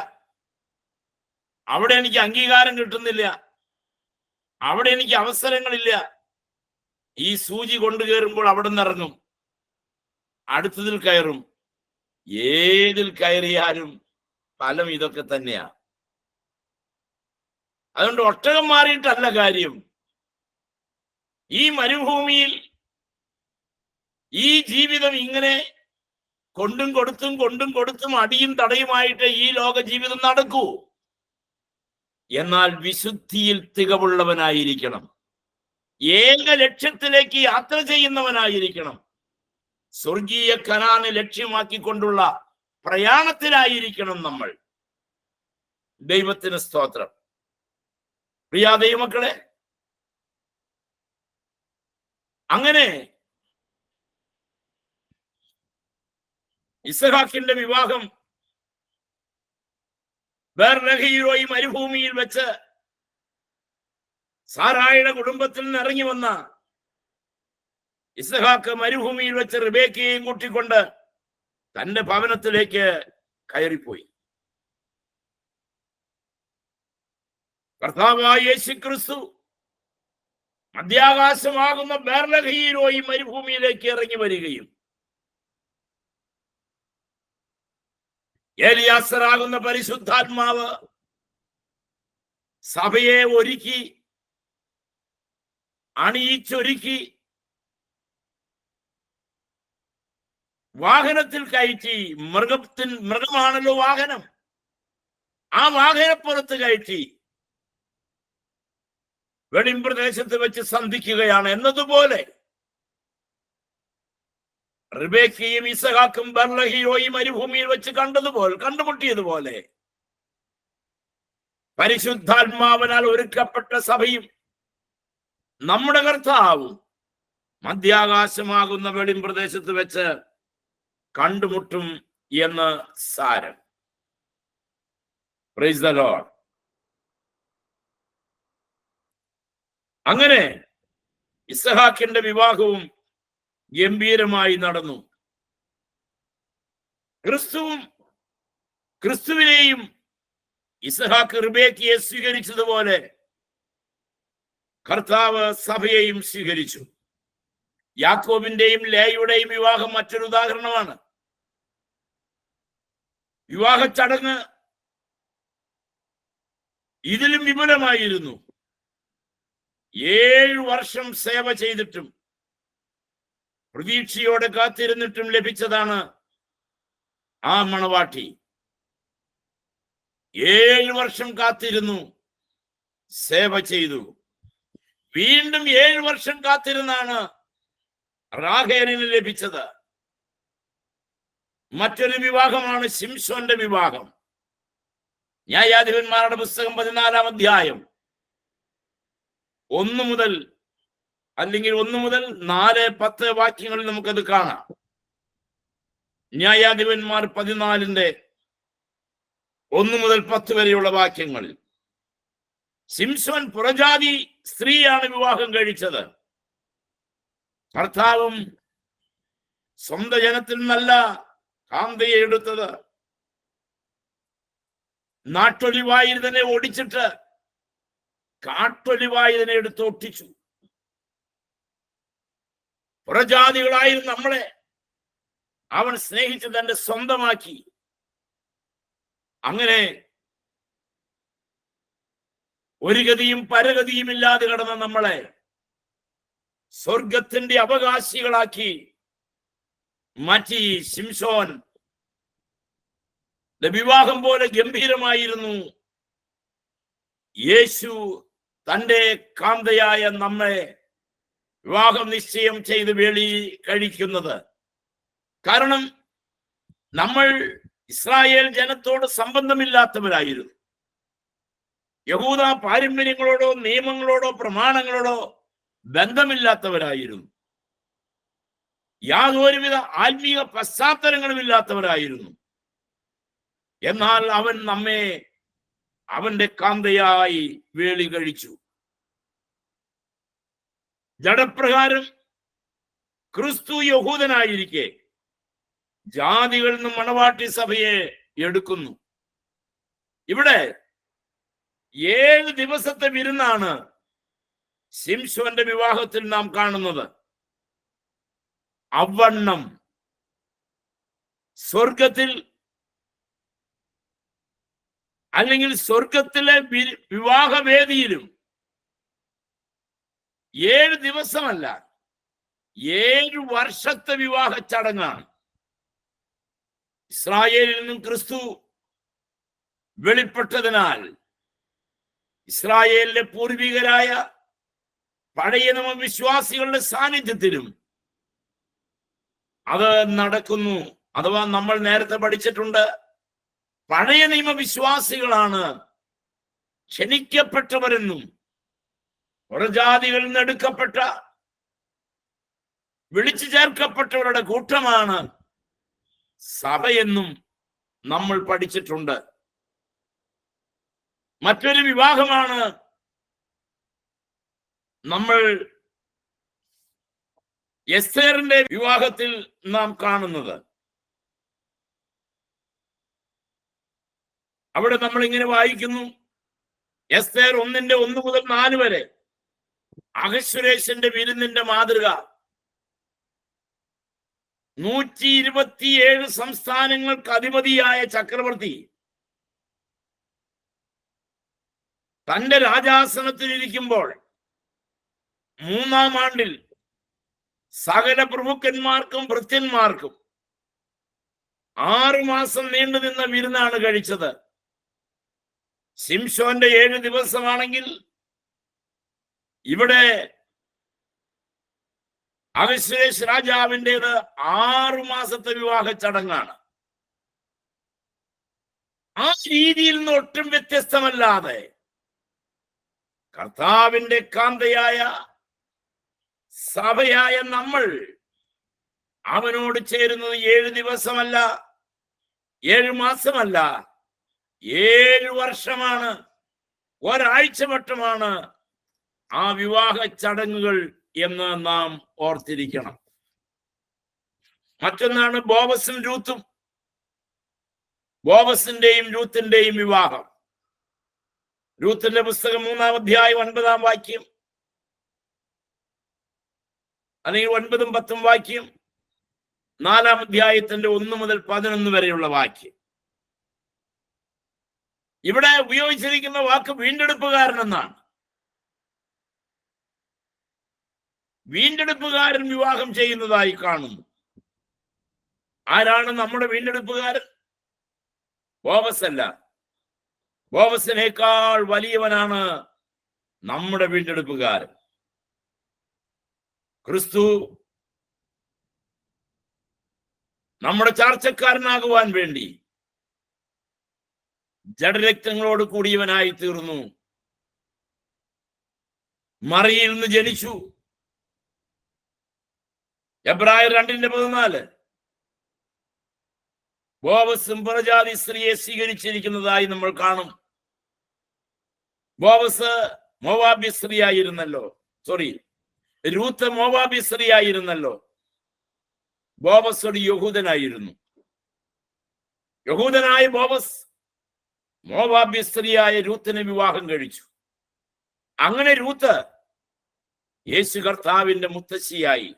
അവിടെ എനിക്ക് അംഗീകാരം കിട്ടുന്നില്ല, അവിടെ എനിക്ക് അവസരങ്ങളില്ല. ഈ സൂചി കൊണ്ടു കയറുമ്പോൾ അവിടെ നിന്ന് ഇറങ്ങും, അടുത്തതിൽ കയറും. ഏതിൽ കയറിയാലും ഫലം ഇതൊക്കെ തന്നെയാ. അതുകൊണ്ട് ഒട്ടകം മാറിയിട്ടല്ല കാര്യം. ഈ മരുഭൂമിയിൽ ഈ ജീവിതം ഇങ്ങനെ കൊണ്ടും കൊടുത്തും അടിയും തടയുമായിട്ട് ഈ ലോക ജീവിതം നടക്കൂ. എന്നാൽ വിശുദ്ധിയിൽ തികവുള്ളവനായിരിക്കണം, ഏക ലക്ഷ്യത്തിലേക്ക് യാത്ര ചെയ്യുന്നവനായിരിക്കണം, സ്വർഗീയ കനാനെ ലക്ഷ്യമാക്കിക്കൊണ്ടുള്ള പ്രയാണത്തിലായിരിക്കണം നമ്മൾ. ദൈവത്തിന് സ്തോത്രം. പ്രിയ ദൈവമക്കളെ, അങ്ങനെ ഇസഹാക്കിന്റെ വിവാഹം ബേർലഹയിരോയി മരുഭൂമിയിൽ വെച്ച് സാറായുടെ കുടുംബത്തിൽ നിന്ന് ഇറങ്ങി വന്ന ഇസഹാക്ക് മരുഭൂമിയിൽ വെച്ച് റിബേക്കയെയും കൂട്ടിക്കൊണ്ട് തന്റെ ഭവനത്തിലേക്ക് കയറിപ്പോയി. കർത്താവായ യേശുക്രിസ്തു മധ്യാകാശമാകുന്ന ബേർലഹയിരോയി മരുഭൂമിയിലേക്ക് ഇറങ്ങി വരികയും ഏലിയാസറാകുന്ന പരിശുദ്ധാത്മാവ് സഭയെ ഒരുക്കി അണിയിച്ചൊരുക്കി വാഹനത്തിൽ കയറ്റി, മൃഗമാണല്ലോ വാഹനം, ആ വാഹനപ്പുറത്ത് കയറ്റി വെളിമ്പ്രദേശത്ത് വെച്ച് സന്ധിക്കുകയാണ്. എന്നതുപോലെ റിബേക്കയും ഇസഹാക്കും ബേർലഹയിരോയി മരുഭൂമിയിൽ വെച്ച് കണ്ടുമുട്ടിയതുപോലെ പരിശുദ്ധാത്മാവിനാൽ ഒരുക്കപ്പെട്ട സഭയും നമ്മുടെ കർത്താവും മധ്യാകാശമാകുന്ന വെളിമ്പ്രദേശത്ത് വെച്ച് കണ്ടുമുട്ടും എന്ന് സാരം. Praise the Lord. അങ്ങനെ ഇസഹാക്കിന്റെ വിവാഹവും ഗംഭീരമായി നടന്നു. ക്രിസ്തുവിനെയും ഇസഹാക്ക് റിബേക്കയെ സ്വീകരിച്ചതുപോലെ കർത്താവ് സഭയെയും സ്വീകരിച്ചു. യാക്കോബിന്റെയും ലേയുടെയും വിവാഹം മറ്റൊരു ഉദാഹരണമാണ്. വിവാഹ ചടങ്ങ് ഇതിലും വിപുലമായിരുന്നു. 7 വർഷം സേവ ചെയ്തിട്ടും പ്രതീക്ഷയോടെ കാത്തിരുന്നിട്ടും ലഭിച്ചതാണ് ആ മണവാട്ടി. 7 വർഷം കാത്തിരുന്നു, സേവ ചെയ്തു. വീണ്ടും 7 വർഷം കാത്തിരുന്നാണ് റാഹേലിന് ലഭിച്ചത്. മറ്റൊരു വിവാഹമാണ് ശിംശോന്റെ വിവാഹം. ന്യായാധിപന്മാരുടെ പുസ്തകം 14-ാം അധ്യായം 1 മുതൽ 4-10 വാക്യങ്ങളിൽ നമുക്കത് കാണാം. ന്യായാധിപന്മാർ 14-ന്റെ 1 മുതൽ 10 വരെയുള്ള വാക്യങ്ങളിൽ ശിംശോൻ പുറജാതി സ്ത്രീയാണ് വിവാഹം കഴിച്ചത്. ഭർത്താവും സ്വന്തം ജനത്തിൽ നല്ല കാന്തയെ എടുത്തത്. നാട്ടൊലിവായിരുന്നെ ഓടിച്ചിട്ട് കാട്ടൊലിവായിരുന്നെ എടുത്ത് ഒട്ടിച്ചു. പുറജാതികളായിരുന്നു നമ്മളെ അവൻ സ്നേഹിച്ച് തന്റെ സ്വന്തമാക്കി. അങ്ങനെ ഒരു ഗതിയും പരഗതിയും ഇല്ലാതെ കിടന്ന നമ്മളെ സ്വർഗത്തിന്റെ അവകാശികളാക്കി മാറ്റി. ശിംശോൻ വിവാഹം പോലെ ഗംഭീരമായിരുന്നു യേശു തന്റെ കാന്തയായ നമ്മെ വിവാഹം നിശ്ചയം ചെയ്ത് വേളി കഴിക്കുന്നത്. കാരണം നമ്മൾ ഇസ്രായേൽ ജനത്തോട് സംബന്ധമില്ലാത്തവരായിരുന്നു. യഹൂദ പാരമ്പര്യങ്ങളോടോ നിയമങ്ങളോടോ പ്രമാണങ്ങളോടോ ബന്ധമില്ലാത്തവരായിരുന്നു. യാതൊരുവിധ ആത്മീയ പശ്ചാത്തലങ്ങളും ഇല്ലാത്തവരായിരുന്നു. എന്നാൽ അവൻ നമ്മെ അവന്റെ കാന്തയായി വേളി കഴിച്ചു. ജഡപ്രകാരം ക്രിസ്തു യഹൂദനായിരിക്കെ ജാതികളിൽ നിന്നും മണവാട്ടി സഭയെ എടുക്കുന്നു. ഇവിടെ 7 ദിവസത്തെ വിരുന്നാണ് ശിംശോന്റെ വിവാഹത്തിൽ നാം കാണുന്നത്. അവണ്ണം സ്വർഗത്തിൽ അല്ലെങ്കിൽ സ്വർഗത്തിലെ വിവാഹവേദിയിലും 7 ദിവസമല്ല, 7 വർഷത്തെ വിവാഹ ചടങ്ങാണ്. ഇസ്രായേലിൽ നിന്നും ക്രിസ്തു വെളിപ്പെട്ടതിനാൽ ഇസ്രായേലിലെ പൂർവികരായ പഴയ നിയമ വിശ്വാസികളുടെ സാന്നിധ്യത്തിലും അത് നടക്കുന്നു. അഥവാ നമ്മൾ നേരത്തെ പഠിച്ചിട്ടുണ്ട്, പഴയ നിയമ വിശ്വാസികളാണ് ക്ഷണിക്കപ്പെട്ടവരെന്നും പുറജാതികളിൽ നിന്ന് എടുക്കപ്പെട്ട വിളിച്ചു ചേർക്കപ്പെട്ടവരുടെ കൂട്ടമാണ് സഭയെന്നും നമ്മൾ പഠിച്ചിട്ടുണ്ട്. മറ്റൊരു വിവാഹമാണ് നമ്മൾ എസ്തേറിന്റെ വിവാഹത്തിൽ നാം കാണുന്നത്. അവിടെ നമ്മൾ ഇങ്ങനെ വായിക്കുന്നു, എസ്തേർ 1:1 മുതൽ 4 വരെ. അഹശ്വേരോശിന്റെ വിരുന്നിന്റെ മാതൃക. 127 സംസ്ഥാനങ്ങൾക്ക് അധിപതിയായ ചക്രവർത്തി തന്റെ രാജാസനത്തിലിരിക്കുമ്പോൾ 3-ാം ആണ്ടിൽ സകല പ്രമുഖന്മാർക്കും ഭൃത്യന്മാർക്കും 6 മാസം നീണ്ടു നിന്ന വിരുന്നാണ് കഴിച്ചത്. ശിംശോന്റെ 7 ദിവസമാണെങ്കിൽ ഇവിടെ അഹശ്വേരോശ് രാജാവിൻ്റെത് 6 മാസത്തെ വിവാഹ ചടങ്ങാണ്. ആ രീതിയിൽ നിന്ന് ഒട്ടും വ്യത്യസ്തമല്ലാതെ കർത്താവിന്റെ കാന്തയായ സഭയായ നമ്മൾ അവനോട് ചേരുന്നത് 7 ദിവസമല്ല, 7 മാസമല്ല, 7 വർഷമാണ്, ഒരാഴ്ച വട്ടമാണ് ആ വിവാഹ ചടങ്ങുകൾ എന്ന് നാം ഓർത്തിരിക്കണം. മറ്റൊന്നാണ് ബോവസും രൂത്തും. ബോവസിന്റെയും രൂത്തിന്റെയും വിവാഹം. രൂത്തിന്റെ പുസ്തകം 3-ാം അധ്യായം 9-ാം വാക്യം, അല്ലെങ്കിൽ 9-ഉം 10-ഉം വാക്യം, 4-ാം അധ്യായത്തിന്റെ 1 മുതൽ 11 വരെയുള്ള വാക്യം. ഇവിടെ ഉപയോഗിച്ചിരിക്കുന്ന വാക്ക് വീണ്ടെടുപ്പുകാരൻ എന്നാണ്. വീണ്ടെടുപ്പുകാരൻ വിവാഹം ചെയ്യുന്നതായി കാണുന്നു. ആരാണ് നമ്മുടെ വീണ്ടെടുപ്പുകാരൻ? ബോവസ് അല്ല. ബോവസിനേക്കാൾ വലിയവനാണ് നമ്മുടെ വീണ്ടെടുപ്പുകാരൻ. ക്രിസ്തു നമ്മുടെ ചാർച്ചക്കാരനാകുവാൻ വേണ്ടി ജഡരക്തങ്ങളോട് കൂടിയവനായി തീർന്നു. മറിയിൽ നിന്ന് ജനിച്ചു. എബ്രായർ 2:14 ബോവസും പുറജാതി സ്ത്രീയെ സ്വീകരിച്ചിരിക്കുന്നതായി നമ്മൾ കാണും. ബോവസ് മോവാബ്യ സ്ത്രീയായിരുന്നല്ലോ. രൂത്ത് മോവാബ്യ സ്ത്രീയായിരുന്നല്ലോ. ബോവസ് ഒരു യഹൂദനായിരുന്നു. യഹൂദനായ ബോവസ് മോവാബ്യ സ്ത്രീയായ രൂത്തിനെ വിവാഹം കഴിച്ചു. അങ്ങനെ രൂത്ത് യേശു കർത്താവിന്റെ മുത്തശ്ശിയായി.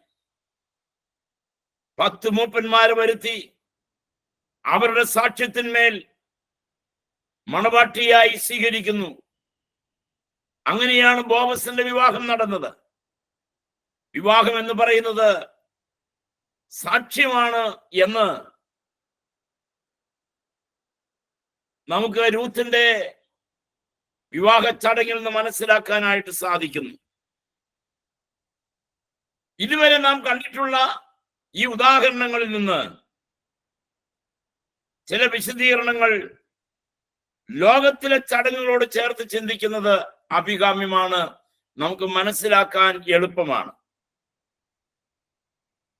10 മൂപ്പന്മാരെ വരുത്തി അവരുടെ സാക്ഷ്യത്തിന്മേൽ മണവാട്ടിയായി സ്വീകരിക്കുന്നു. അങ്ങനെയാണ് ബോവസിന്റെ വിവാഹം നടന്നത്. വിവാഹം എന്ന് പറയുന്നത് സാക്ഷ്യമാണ് എന്ന് നമുക്ക് രൂത്തിന്റെ വിവാഹ ചടങ്ങിൽ നിന്ന് മനസ്സിലാക്കാനായിട്ട് സാധിക്കുന്നു. ഇതുവരെ നാം കണ്ടിട്ടുള്ള ഈ ഉദാഹരണങ്ങളിൽ നിന്ന് ചില വിശദീകരണങ്ങൾ ലോകത്തിലെ ചടങ്ങുകളോട് ചേർത്ത് ചിന്തിക്കുന്നത് അഭികാമ്യമാണ്, നമുക്ക് മനസ്സിലാക്കാൻ എളുപ്പമാണ്.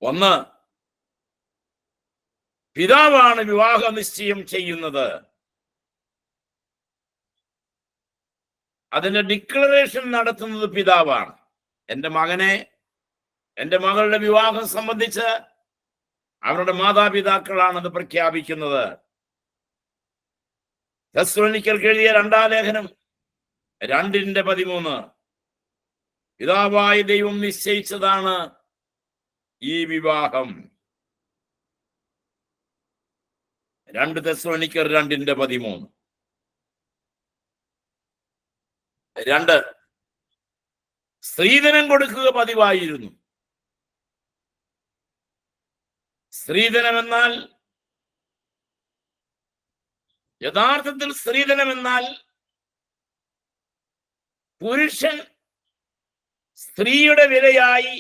ഒന്ന്, പിതാവാണ് വിവാഹ നിശ്ചയം ചെയ്യുന്നത്. അതിന്റെ ഡിക്ലറേഷൻ നടത്തുന്നത് പിതാവാണ്. എൻ്റെ മകനെ, എൻ്റെ മകളുടെ വിവാഹം സംബന്ധിച്ച് അവരുടെ മാതാപിതാക്കളാണ് അത് പ്രഖ്യാപിക്കുന്നത്. തെസ്സലോനിക്കർക്ക് എഴുതിയ 2-ാം ലേഖനം 2:13 പിതാവായ ദൈവം നിശ്ചയിച്ചതാണ് ഈ വിവാഹം. 2 തെസ്സലോനിക്കർ 2:13. 2, സ്ത്രീധനം കൊടുക്കുക പതിവായിരുന്നു. സ്ത്രീധനം എന്നാൽ, യഥാർത്ഥത്തിൽ സ്ത്രീധനം എന്നാൽ പുരുഷൻ സ്ത്രീയുടെ വിലയായി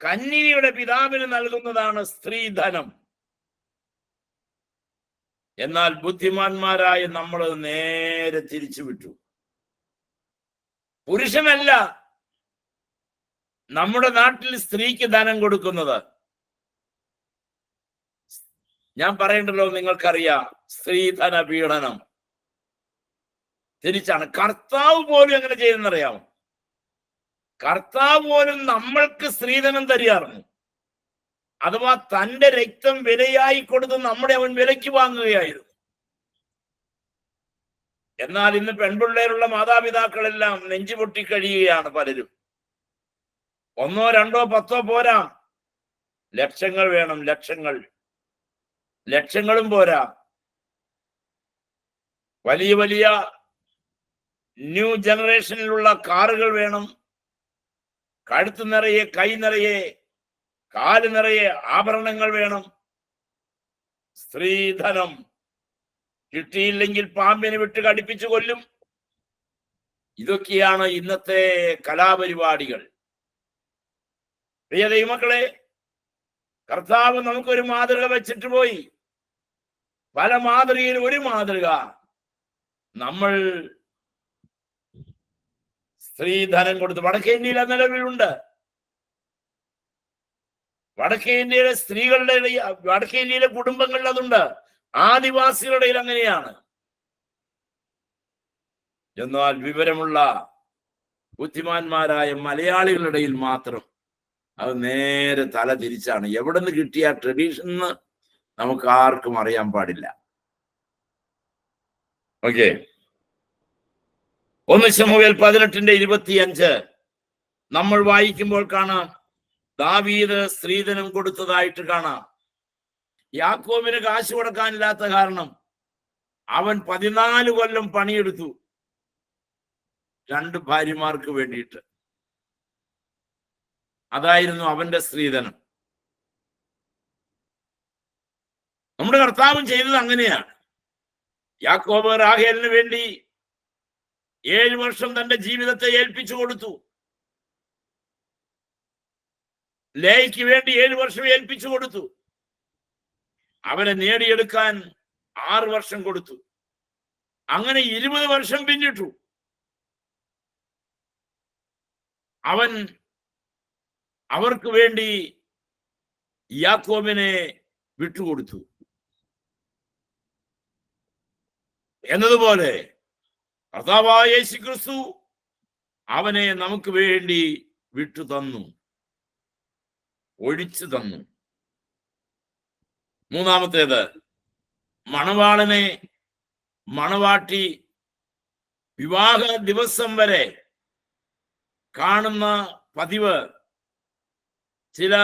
കന്യകയുടെ പിതാവിന് നൽകുന്നതാണ് സ്ത്രീധനം. എന്നാൽ ബുദ്ധിമാന്മാരായ നമ്മൾ നേരെ തിരിച്ചുവിട്ടു. പുരുഷനല്ല നമ്മുടെ നാട്ടിൽ സ്ത്രീക്ക് ധനം കൊടുക്കുന്നത്. ഞാൻ പറയണ്ടല്ലോ, നിങ്ങൾക്കറിയാം, സ്ത്രീധന പീഡനം തിരിച്ചാണ്. കർത്താവ് പോലും എങ്ങനെ ചെയ്തെന്നറിയാമോ? കർത്താവ് പോലും നമ്മൾക്ക് സ്ത്രീധനം തരികയായിരുന്നു. അഥവാ തന്റെ രക്തം വിലയായി കൊടുത്ത് നമ്മുടെ അവൻ വിലയ്ക്ക് വാങ്ങുകയായിരുന്നു. എന്നാൽ ഇന്ന് പെൺപിള്ളേരുള്ള മാതാപിതാക്കളെല്ലാം നെഞ്ചുപൊട്ടി കഴിയുകയാണ് പലരും. 1, 2, 10 പോരാ, ലക്ഷങ്ങൾ വേണം. ലക്ഷങ്ങളും പോരാ, വലിയ വലിയ ന്യൂ ജനറേഷനിലുള്ള കാറുകൾ വേണം. കഴുത്ത് നിറയെ, കൈ നിറയെ, കാല് നിറയെ ആഭരണങ്ങൾ വേണം. സ്ത്രീധനം കിട്ടിയില്ലെങ്കിൽ പാമ്പിനെ വിട്ട് കടിപ്പിച്ചു കൊല്ലും. ഇതൊക്കെയാണ് ഇന്നത്തെ കലാപരിപാടികൾ. പ്രിയ ദൈവമക്കളെ, കർത്താവ് നമുക്കൊരു മാതൃക വെച്ചിട്ട് പോയി. പല മാതൃകയിൽ ഒരു മാതൃക, നമ്മൾ സ്ത്രീധനം കൊടുത്ത്. വടക്കേ ഇന്ത്യയിൽ നിലവിലുണ്ട്. വടക്കേ ഇന്ത്യയിലെ സ്ത്രീകളുടെ, വടക്കേ ഇന്ത്യയിലെ കുടുംബങ്ങളിൽ അതുണ്ട്. ആദിവാസികളുടെ ഇടയിൽ അങ്ങനെയാണ്. എന്നാൽ വിവരമുള്ള ബുദ്ധിമാന്മാരായ മലയാളികളുടെ ഇടയിൽ മാത്രം അത് നേരെ തല തിരിച്ചാണ്. എവിടെ നിന്ന് കിട്ടിയ ട്രഡീഷൻ നമുക്ക് ആർക്കും അറിയാൻ പാടില്ല. ഓക്കെ, 1 ശമൂവേൽ 18:25 നമ്മൾ വായിക്കുമ്പോൾ കാണാം, ദാവീദ് സ്ത്രീധനം കൊടുത്തതായിട്ട് കാണാം. യാക്കോബിന് കാശ് കൊടുക്കാനില്ലാത്ത കാരണം അവൻ 14 കൊല്ലം പണിയെടുത്തു 2 ഭാര്യമാർക്ക് വേണ്ടിയിട്ട്. അതായിരുന്നു അവന്റെ സ്ത്രീധനം. നമ്മുടെ കർത്താവും ചെയ്തത് അങ്ങനെയാണ്. യാക്കോബ് റാഹേലിന് വേണ്ടി 7 വർഷം തന്റെ ജീവിതത്തെ ഏൽപ്പിച്ചു കൊടുത്തു. ലേയ്ക്ക് വേണ്ടി 7 വർഷം ഏൽപ്പിച്ചു കൊടുത്തു. അവനെ നേടിയെടുക്കാൻ 6 വർഷം കൊടുത്തു. അങ്ങനെ 20 വർഷം പിന്നിട്ടു. അവൻ അവർക്ക് വേണ്ടി യാക്കോബിനെ വിട്ടുകൊടുത്തു. എന്നതുപോലെ കർത്താവായ യേശുക്രിസ്തു അവനെ നമുക്ക് വേണ്ടി വിട്ടു തന്നു, ഒഴിച്ചു തന്നു. മൂന്നാമത്തേത്, മണവാളനെ മണവാട്ടി വിവാഹ ദിവസം വരെ കാണുന്ന പതിവ് ചില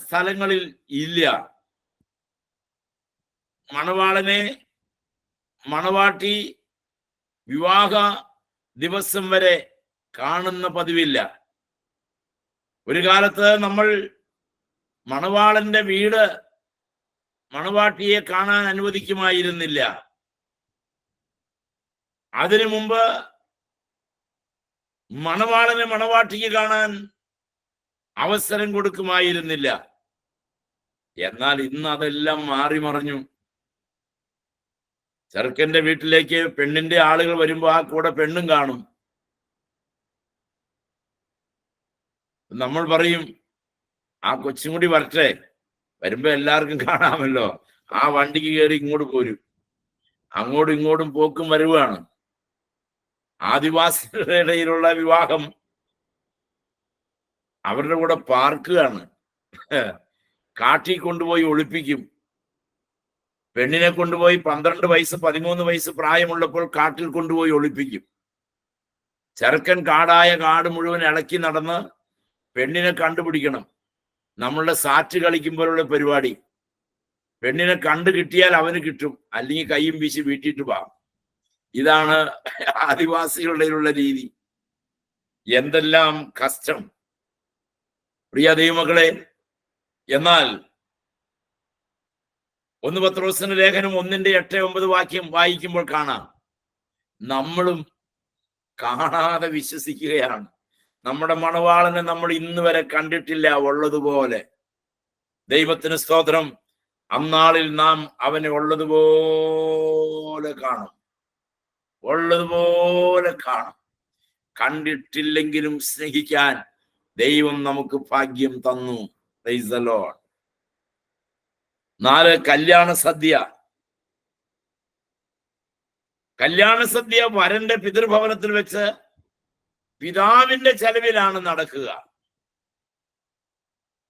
സ്ഥലങ്ങളിൽ ഇല്ല. മണവാളനെ മണവാട്ടി വിവാഹ ദിവസം വരെ കാണുന്ന പതിവില്ല. ഒരു കാലത്ത് നമ്മൾ മണവാളന്റെ വീട് മണവാട്ടിയെ കാണാൻ അനുവദിക്കുമായിരുന്നില്ല. അതിനു മുമ്പ് മണവാളനെ മണവാട്ടിക്ക് കാണാൻ അവസരം കൊടുക്കുമായിരുന്നില്ല. എന്നാൽ ഇന്ന് അതെല്ലാം മാറി മറിഞ്ഞു. ചെറുക്കന്റെ വീട്ടിലേക്ക് പെണ്ണിന്റെ ആളുകൾ വരുമ്പോ ആ കൂടെ പെണ്ണും കാണും. നമ്മൾ പറയും, ആ കൊച്ചും കൂടി വരട്ടെ, വരുമ്പോ എല്ലാവർക്കും കാണാമല്ലോ. ആ വണ്ടിക്ക് കയറി ഇങ്ങോട്ട് പോരും. അങ്ങോട്ടും ഇങ്ങോട്ടും പോക്കും വരവാണ്. ആദിവാസികളുടെ ഇടയിലുള്ള വിവാഹം അവരുടെ കൂടെ പാർക്കുകയാണ്. കാട്ടിൽ കൊണ്ടുപോയി ഒളിപ്പിക്കും. പെണ്ണിനെ കൊണ്ടുപോയി 12 വയസ്സ് 13 വയസ്സ് പ്രായമുള്ളപ്പോൾ കാട്ടിൽ കൊണ്ടുപോയി ഒളിപ്പിക്കും. ചെറുക്കൻ കാട് മുഴുവൻ ഇളക്കി നടന്ന് പെണ്ണിനെ കണ്ടുപിടിക്കണം. നമ്മളുടെ സാറ്റ് കളിക്കുമ്പോഴുള്ള പരിപാടി. പെണ്ണിനെ കണ്ടു കിട്ടിയാൽ അവന് കിട്ടും, അല്ലെങ്കിൽ കയ്യും വീശി വീട്ടിട്ട് പോവാം. ഇതാണ് ആദിവാസികളുടെയിലുള്ള രീതി. എന്തെല്ലാം കഷ്ടം പ്രിയ ദൈവമക്കളെ. എന്നാൽ 1 പത്രോസിന്റെ ലേഖനം 1:8-9 വാക്യം വായിക്കുമ്പോൾ കാണാം, നമ്മളും കാണാതെ വിശ്വസിക്കുകയാണ്. നമ്മുടെ മണവാളനെ നമ്മൾ ഇന്ന് വരെ കണ്ടിട്ടില്ല ഉള്ളതുപോലെ. ദൈവത്തിന് സ്തോത്രം. അന്നാളിൽ നാം അവനെ ഉള്ളതുപോലെ കാണും, ഉള്ളതുപോലെ കാണും. കണ്ടിട്ടില്ലെങ്കിലും സ്നേഹിക്കാൻ ദൈവം നമുക്ക് ഭാഗ്യം തന്നു. Praise the Lord. 4 കല്യാണ സദ്യ. കല്യാണ സദ്യ വരന്റെ പിതൃഭവനത്തിൽ വെച്ച് പിതാവിന്റെ ചെലവിലാണ് നടക്കുക.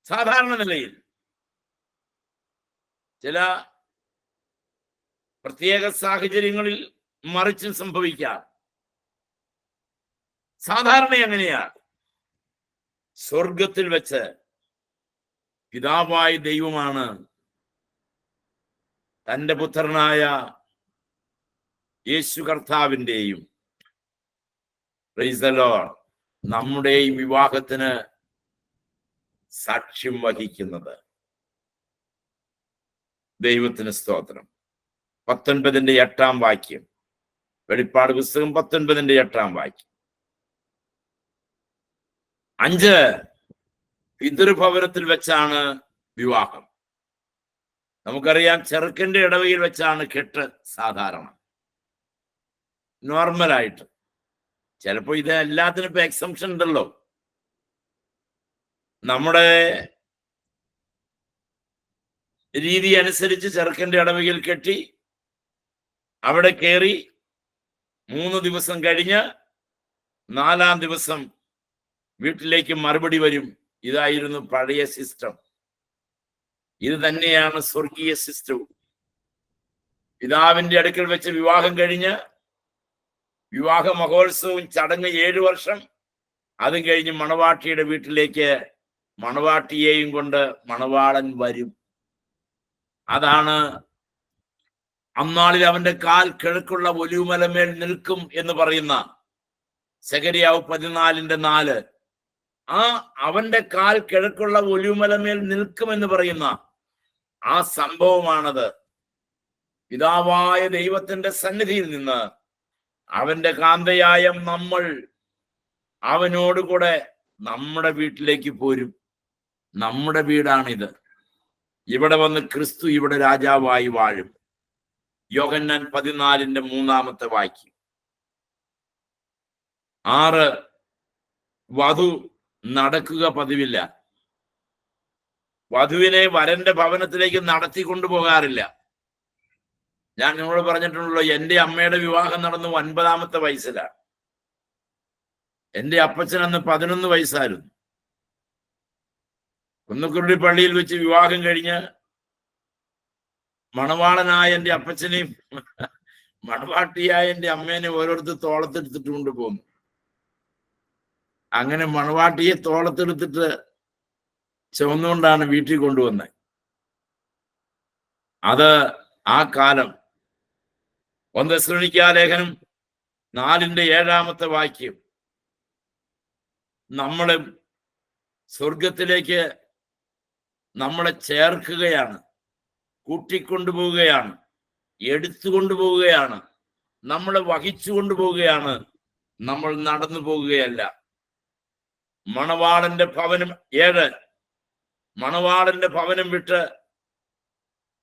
സാധാരണ നിലയിൽ ചില പ്രത്യേക സാഹചര്യങ്ങളിൽ മറിച്ചും സംഭവിക്കാം. സാധാരണ എങ്ങനെയാണ്? സ്വർഗത്തിൽ വെച്ച് പിതാവായ ദൈവമാണ് തന്റെ പുത്രനായ യേശു കർത്താവിൻ്റെയും നമ്മുടെയും വിവാഹത്തിന് സാക്ഷ്യം വഹിക്കുന്നത്. ദൈവത്തിന് സ്തോത്രം. 19:8 വെളിപ്പാട് പുസ്തകം 19:8. 5 പിതൃഭവനത്തിൽ വെച്ചാണ് വിവാഹം. നമുക്കറിയാം, ചെറുക്കന്റെ ഇടവയിൽ വെച്ചാണ് കെട്ട് സാധാരണ, നോർമലായിട്ട്. ചിലപ്പോ ഇത് എല്ലാത്തിനും ഇപ്പൊ എക്സംഷൻ ഉണ്ടല്ലോ. നമ്മുടെ രീതി അനുസരിച്ച് ചെറുക്കന്റെ ഇടവകയിൽ കെട്ടി അവിടെ കയറി 3 ദിവസം കഴിഞ്ഞ് 4-ാം ദിവസം വീട്ടിലേക്ക് മറുപടി വരും. ഇതായിരുന്നു പഴയ സിസ്റ്റം. ഇത് തന്നെയാണ് സ്വർഗീയ സിസ്റ്റവും. പിതാവിന്റെ അടുക്കൽ വെച്ച് വിവാഹം കഴിഞ്ഞ് വിവാഹ മഹോത്സവവും ചടങ്ങ് 7 വർഷം. അതും കഴിഞ്ഞ് മണവാട്ടിയുടെ വീട്ടിലേക്ക് മണവാട്ടിയെയും കൊണ്ട് മണവാളൻ വരും. അതാണ് അന്നാളിൽ അവന്റെ കാൽ കിഴക്കുള്ള ഒലിവുമലമേൽ നിൽക്കും എന്ന് പറയുന്ന സെഖര്യാവ് 14:4. ആ അവന്റെ കാൽ കിഴക്കുള്ള ഒലിവുമലമേൽ നിൽക്കുമെന്ന് പറയുന്ന ആ സംഭവമാണത്. പിതാവായ ദൈവത്തിന്റെ സന്നിധിയിൽ നിന്ന് അവന്റെ കാന്തയായ നമ്മൾ അവനോടുകൂടെ നമ്മുടെ വീട്ടിലേക്ക് പോരും. നമ്മുടെ വീടാണിത്. ഇവിടെ വന്ന് ക്രിസ്തു ഇവിടെ രാജാവായി വാഴും. യോഹന്നാൻ 14:3. 6 വധു നടക്കുക പതിവില്ല. വധുവിനെ വരന്റെ ഭവനത്തിലേക്ക് നടത്തി കൊണ്ടുപോകാറില്ല. ഞാൻ നിങ്ങളോട് പറഞ്ഞിട്ടുണ്ടല്ലോ, എൻ്റെ അമ്മയുടെ വിവാഹം നടന്നു 9-ാമത്തെ വയസ്സിലാണ്. എൻ്റെ അപ്പച്ചൻ അന്ന് 11 വയസ്സായിരുന്നു. കുന്നക്കുരുടി പള്ളിയിൽ വെച്ച് വിവാഹം കഴിഞ്ഞ് മണവാളനായ എൻ്റെ അപ്പച്ചനെയും മണവാട്ടിയായ എൻ്റെ അമ്മേനെ ഓരോരുത്തർ തോളത്തെടുത്തിട്ട് കൊണ്ടുപോകുന്നു. അങ്ങനെ മണവാട്ടിയെ തോളത്തെടുത്തിട്ട് ചുവന്നുകൊണ്ടാണ് വീട്ടിൽ കൊണ്ടുവന്നത്. അത് ആ കാലം. 1 തെസ്സലോനിക്യ ലേഖനം 4:7 നമ്മളെ സ്വർഗത്തിലേക്ക് നമ്മളെ ചേർക്കുകയാണ്, കൂട്ടിക്കൊണ്ടുപോവുകയാണ്, എടുത്തുകൊണ്ടുപോവുകയാണ്, നമ്മളെ വഹിച്ചു കൊണ്ടുപോവുകയാണ്. നമ്മൾ നടന്നു പോകുകയല്ല. മണവാളന്റെ ഭവനം 7 മണവാളന്റെ ഭവനം വിട്ട്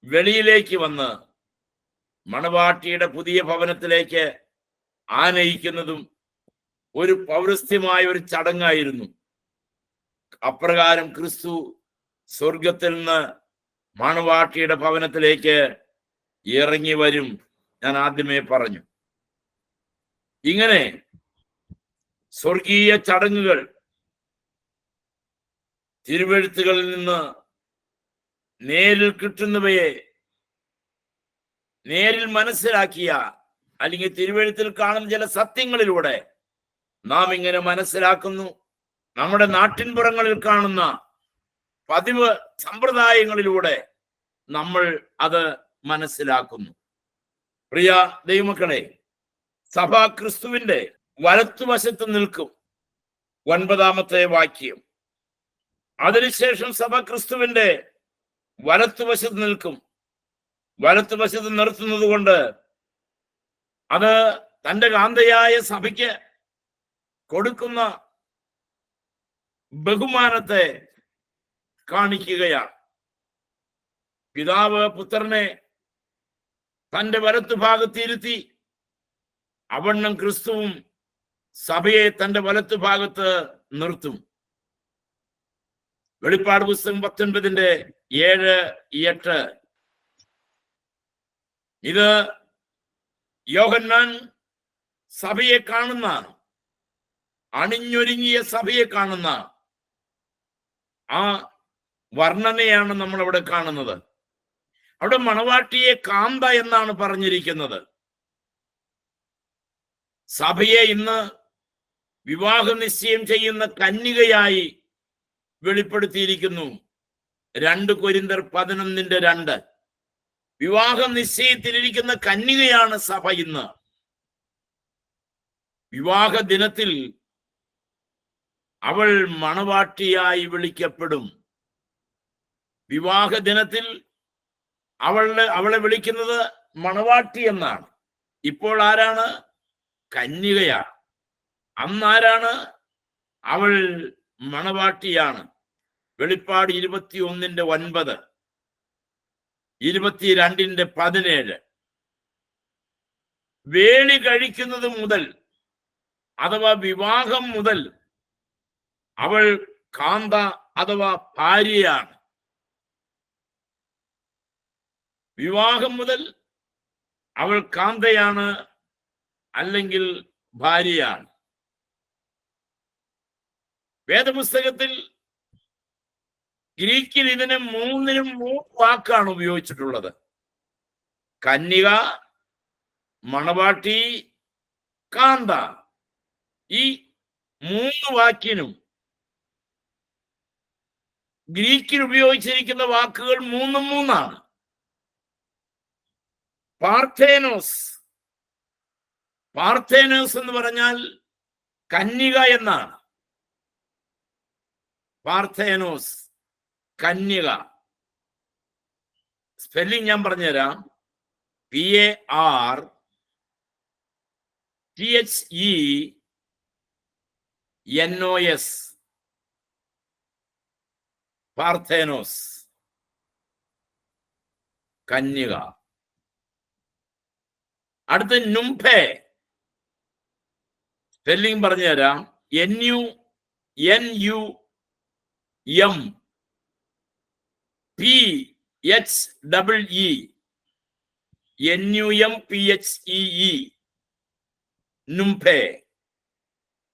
വെളിയിലേക്ക് വന്ന് മണവാട്ടിയുടെ പുതിയ ഭവനത്തിലേക്ക് ആനയിക്കുന്നതും ഒരു പൗരസ്ത്യമായ ഒരു ചടങ്ങായിരുന്നു. അപ്രകാരം ക്രിസ്തു സ്വർഗത്തിൽ നിന്ന് മണവാട്ടിയുടെ ഭവനത്തിലേക്ക് ഇറങ്ങി വരും. ഞാൻ ആദ്യമേ പറഞ്ഞു. ഇങ്ങനെ സ്വർഗീയ ചടങ്ങുകൾ തിരുവെഴുത്തുകളിൽ നിന്ന് നേരിൽ കിട്ടുന്നവയെ നേരിൽ മനസ്സിലാക്കിയ, അല്ലെങ്കിൽ തിരുവെഴുത്തിൽ കാണുന്ന ചില സത്യങ്ങളിലൂടെ നാം ഇങ്ങനെ മനസ്സിലാക്കുന്നു. നമ്മുടെ നാട്ടിൻപുറങ്ങളിൽ കാണുന്ന പതിവ് സമ്പ്രദായങ്ങളിലൂടെ നമ്മൾ അത് മനസ്സിലാക്കുന്നു. പ്രിയ ദൈവമക്കളെ, സഭ ക്രിസ്തുവിന്റെ വലത്തുവശത്ത് നിൽക്കും. 9-ാമത്തെ വാക്യം. അതിനുശേഷം സഭ ക്രിസ്തുവിന്റെ വലത്തുവശത്ത് നിൽക്കും. വലത്തുവശത്ത് നിർത്തുന്നത് കൊണ്ട് അത് തന്റെ കാന്തയായ സഭയ്ക്ക് കൊടുക്കുന്ന ബഹുമാനത്തെ കാണിക്കുകയാണ്. പിതാവ് പുത്രനെ തന്റെ വലത്തുഭാഗത്തിരുത്തി അവണ്ണം ക്രിസ്തുവും സഭയെ തന്റെ വലത്തുഭാഗത്ത് നിർത്തും. വെളിപ്പാട് പുസ്തകം 19:7-8. ഇത് യോഹന്നാൻ സഭയെ കാണുന്ന, അണിഞ്ഞൊരുങ്ങിയ സഭയെ കാണുന്ന ആ വർണ്ണനയാണ് നമ്മൾ അവിടെ കാണുന്നത്. അവിടെ മണവാട്ടിയെ കാന്ത എന്നാണ് പറഞ്ഞിരിക്കുന്നത്. സഭയെ ഇന്ന് വിവാഹ നിശ്ചയം ചെയ്യുന്ന കന്യകയായി വെളിപ്പെടുത്തിയിരിക്കുന്നു. 2 കൊരിന്ത്യർ 11:2. വിവാഹ നിശ്ചയത്തിലിരിക്കുന്ന കന്യകയാണ് സഭ ഇന്ന്. വിവാഹ ദിനത്തിൽ അവൾ മണവാട്ടിയായി വിളിക്കപ്പെടും. വിവാഹ ദിനത്തിൽ അവളെ വിളിക്കുന്നത് മണവാട്ടി എന്നാണ്. ഇപ്പോൾ ആരാണ്? കന്യകയാണ്. അന്നാരാണ്? അവൾ മണവാട്ടിയാണ്. വെളിപ്പാട് 21:9, 22:17. വേളി കഴിക്കുന്നത് മുതൽ, അഥവാ വിവാഹം മുതൽ അവൾ കാന്ത അഥവാ ഭാര്യയാണ്. വിവാഹം മുതൽ അവൾ കാന്തയാണ്, അല്ലെങ്കിൽ ഭാര്യയാണ്. വേദപുസ്തകത്തിൽ ഗ്രീക്കിൽ ഇതിന് 3 വാക്കാണ് ഉപയോഗിച്ചിട്ടുള്ളത്. കന്യക, മണവാട്ടി, കാന്ത. ഈ 3 വാക്കിനും ഗ്രീക്കിൽ ഉപയോഗിച്ചിരിക്കുന്ന വാക്കുകൾ 3 പാർത്തേനോസ്. പാർത്തേനോസ് എന്ന് പറഞ്ഞാൽ കന്യക എന്നാണ്. പാർത്തേനോസ്, കന്യക. സ്പെല്ലിംഗ് ഞാൻ പറഞ്ഞുതരാം. PARTHENOS, പാർത്തേനോസ്, കന്യക. അടുത്ത നുംഫെ. സ്പെല്ലിംഗ് പറഞ്ഞുതരാം. NUNUMPHEE, NUMPHEE, നുംഫെ,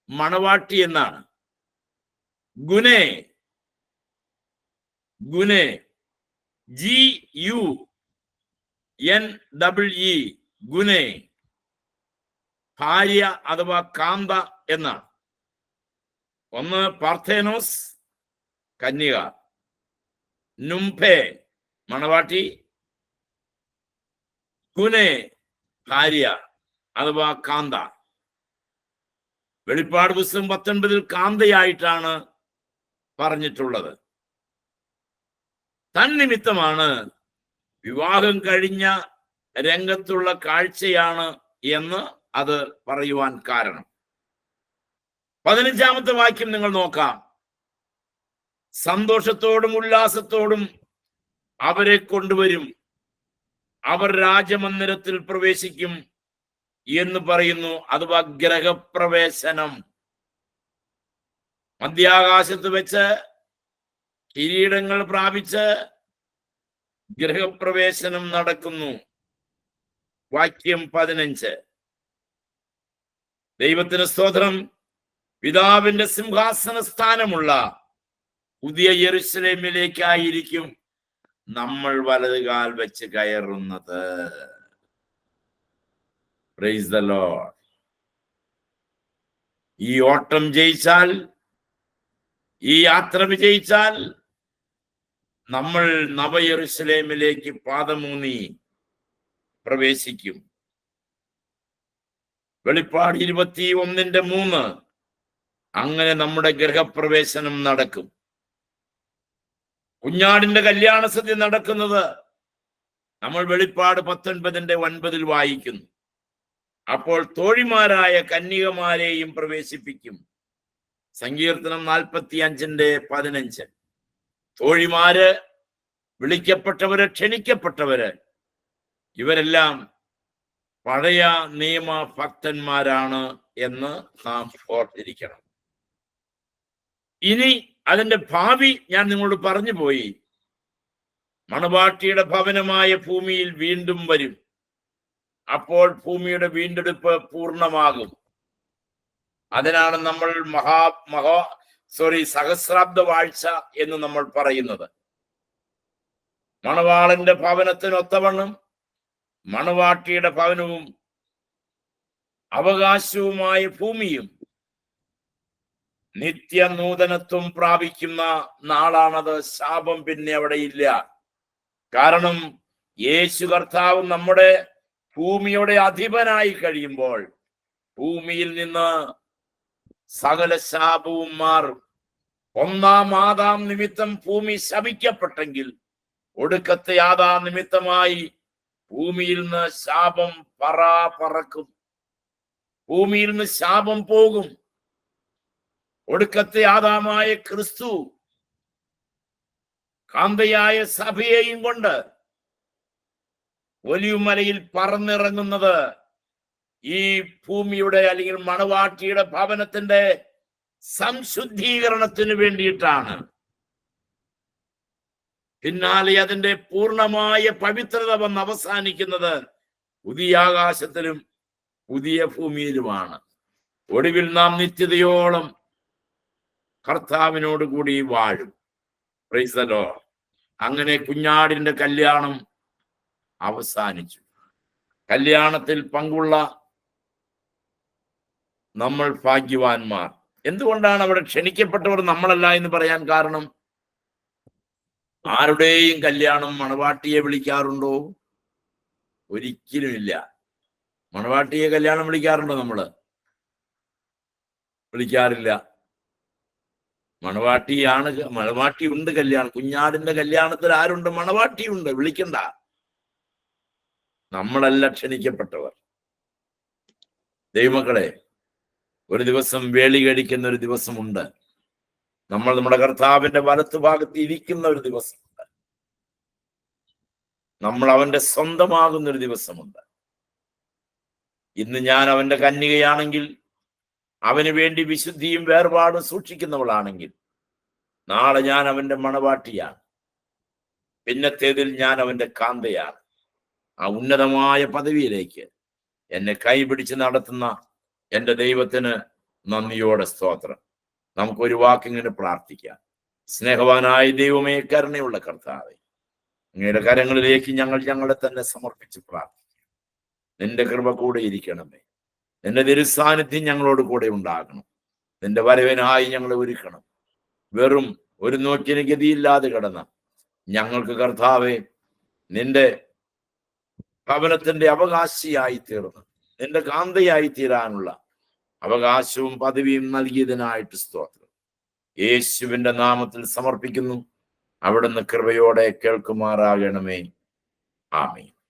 മണവാട്ടി എന്നാണ്. ഗുനെ, GUNE, ഗുനെ, ഭാര്യ അഥവാ കാന്ത എന്നാണ്. ഒന്ന് പാർത്തേനോസ്, കന്യക. നുംഫെ, മണവാട്ടി. ഗുനെ, ഭാര്യ അഥവാ കാന്ത. വെളിപ്പാട് പുസ്തകം 19 കാന്തയായിട്ടാണ് പറഞ്ഞിട്ടുള്ളത്. തന്നിമിത്തമാണ് വിവാഹം കഴിഞ്ഞ രംഗത്തുള്ള കാഴ്ചയാണ് എന്ന് അത് പറയുവാൻ കാരണം. 15-ാമത്തെ വാക്യം നിങ്ങൾ നോക്കാം. സന്തോഷത്തോടും ഉല്ലാസത്തോടും അവരെ കൊണ്ടുവരും, അവർ രാജമന്ദിരത്തിൽ പ്രവേശിക്കും എന്ന് പറയുന്നു. അഥവാ ഗ്രഹപ്രവേശനം. മധ്യാകാശത്ത് വെച്ച് കിരീടങ്ങൾ പ്രാപിച്ച് ഗൃഹപ്രവേശനം നടക്കുന്നു. വാക്യം 15. ദൈവത്തിന് സ്തോത്രം. പിതാവിന്റെ സിംഹാസന സ്ഥാനമുള്ള പുതിയ യെരൂശലേമിലേക്കായിരിക്കും നമ്മൾ വലതുകാൽ വെച്ച് കയറുന്നത്. Praise the Lord. ഈ ഓട്ടം ജയിച്ചാൽ, ഈ യാത്ര വിജയിച്ചാൽ നമ്മൾ നവ യെരൂശലേമിലേക്ക് പാദമൂന്നി പ്രവേശിക്കും. വെളിപ്പാട് 21:3. അങ്ങനെ നമ്മുടെ ഗൃഹപ്രവേശനം നടക്കും. കുഞ്ഞാടിന്റെ കല്യാണ സദ്യ നടക്കുന്നത് നമ്മൾ വെളിപ്പാട് 19:9 വായിക്കുന്നു. അപ്പോൾ തോഴിമാരായ കന്യകമാരെയും പ്രവേശിപ്പിക്കും. സങ്കീർത്തനം 45:15. തോഴിമാര്, വിളിക്കപ്പെട്ടവര്, ക്ഷണിക്കപ്പെട്ടവര്, ഇവരെല്ലാം പഴയ നിയമ ഭക്തന്മാരാണ് എന്ന് നാം ഓർത്തിരിക്കണം. ഇനി അതിന്റെ ഭാവി ഞാൻ നിങ്ങളോട് പറഞ്ഞു പോയി. മണവാട്ടിയുടെ ഭവനമായ ഭൂമിയിൽ വീണ്ടും വരും. അപ്പോൾ ഭൂമിയുടെ വീണ്ടെടുപ്പ് പൂർണ്ണമാകും. അതിനാണ് നമ്മൾ സഹസ്രാബ്ദ വാഴ്ച എന്ന് നമ്മൾ പറയുന്നത്. മണവാളന്റെ ഭവനത്തിനൊത്തവണ്ണം മണവാട്ടിയുടെ ഭവനവും അവകാശവുമായ ഭൂമിയും നിത്യ നൂതനത്വം പ്രാപിക്കുന്ന നാളാണത്. ശാപം പിന്നെ അവിടെ ഇല്ല. കാരണം യേശു കർത്താവ് നമ്മുടെ ഭൂമിയുടെ അധിപനായി കഴിയുമ്പോൾ ഭൂമിയിൽ നിന്ന് സകല ശാപവും മാറും. ഒന്നാം ആദാം നിമിത്തം ഭൂമി ശപിക്കപ്പെട്ടെങ്കിൽ ഒടുക്കത്തെ ആദാം നിമിത്തമായി ഭൂമിയിൽ നിന്ന് ശാപം പറക്കും. ഭൂമിയിൽ നിന്ന് ശാപം പോകും. ഒടുക്കത്തെ ആദാമായ ക്രിസ്തു കാന്തയായ സഭയെയും കൊണ്ട് ഒലിവുമലയിൽ പറന്നിറങ്ങുന്നത് ഈ ഭൂമിയുടെ അല്ലെങ്കിൽ മണവാട്ടിയുടെ ഭവനത്തിന്റെ സംശുദ്ധീകരണത്തിന് വേണ്ടിയിട്ടാണ്. പിന്നാലെ അതിന്റെ പൂർണ്ണമായ പവിത്രത വന്ന് അവസാനിക്കുന്നത് പുതിയ ആകാശത്തിലും പുതിയ ഭൂമിയിലുമാണ്. ഒടുവിൽ നാം നിത്യതയോളം കർത്താവിനോട് കൂടി വാഴും. Praise the Lord. അങ്ങനെ കുഞ്ഞാടിന്റെ കല്യാണം അവസാനിച്ചു. കല്യാണത്തിൽ പങ്കുള്ള നമ്മൾ ഭാഗ്യവാന്മാർ. എന്തുകൊണ്ടാണ് അവിടെ ക്ഷണിക്കപ്പെട്ടവർ നമ്മളല്ല എന്ന് പറയാൻ കാരണം? ആരുടെയും കല്യാണം മണവാട്ടിയെ വിളിക്കാറുണ്ടോ? ഒരിക്കലുമില്ല. മണവാട്ടിയെ കല്യാണം വിളിക്കാറുണ്ടോ? നമ്മള് വിളിക്കാറില്ല. മണവാട്ടി ഉണ്ട് കല്യാണം. കുഞ്ഞാടിന്റെ കല്യാണത്തിൽ ആരുണ്ട്? മണവാട്ടി ഉണ്ട്. വിളിക്കണ്ട. നമ്മളല്ല ക്ഷണിക്കപ്പെട്ടവർ. ദൈവമക്കളെ, ഒരു ദിവസം വേളി കഴിക്കുന്ന ഒരു ദിവസമുണ്ട്. നമ്മൾ നമ്മുടെ കർത്താവിന്റെ വലത്തു ഭാഗത്ത് ഇരിക്കുന്ന ഒരു ദിവസമുണ്ട്. നമ്മൾ അവന്റെ സ്വന്തമാകുന്ന ഒരു ദിവസമുണ്ട്. ഇന്ന് ഞാൻ അവന്റെ കന്യകയാണെങ്കിൽ, അവന് വേണ്ടി വിശുദ്ധിയും വേർപാടും സൂക്ഷിക്കുന്നവളാണെങ്കിൽ, നാളെ ഞാൻ അവന്റെ മണവാട്ടിയാണ്. പിന്നത്തേതിൽ ഞാൻ അവന്റെ കാന്തയാണ്. ആ ഉന്നതമായ പദവിയിലേക്ക് എന്നെ കൈപിടിച്ച് നടത്തുന്ന എൻ്റെ ദൈവത്തിന് നന്ദിയോടെ സ്തോത്രം. നമുക്കൊരു വാക്കിങ്ങനെ പ്രാർത്ഥിക്കാം. സ്നേഹവാനായ ദൈവമേ, കരുണയുള്ള കർത്താവേ, അങ്ങയുടെ കരങ്ങളിലേക്ക് ഞങ്ങളെ തന്നെ സമർപ്പിച്ച് പ്രാർത്ഥിക്കാം. നിന്റെ കൃപ കൂടെ ഇരിക്കണമേ. നിന്റെ തിരുസാന്നിധ്യം ഞങ്ങളോട് കൂടെ ഉണ്ടാകണം. നിന്റെ വരവിനായി ഞങ്ങളെ ഒരുക്കണം. വെറും ഒരു നോക്കിന് ഗതിയില്ലാതെ കിടന്ന ഞങ്ങൾക്ക് കർത്താവേ, നിന്റെ ഭവനത്തിന്റെ അവകാശിയായി തീർന്ന് നിന്റെ കാന്തയായി തീരാനുള്ള അവകാശവും പദവിയും നൽകിയതിനായിട്ട് സ്തോത്രം. യേശുവിന്റെ നാമത്തിൽ സമർപ്പിക്കുന്നു. അവിടുന്ന് കൃപയോടെ കേൾക്കുമാറാകണമേ. ആമേൻ.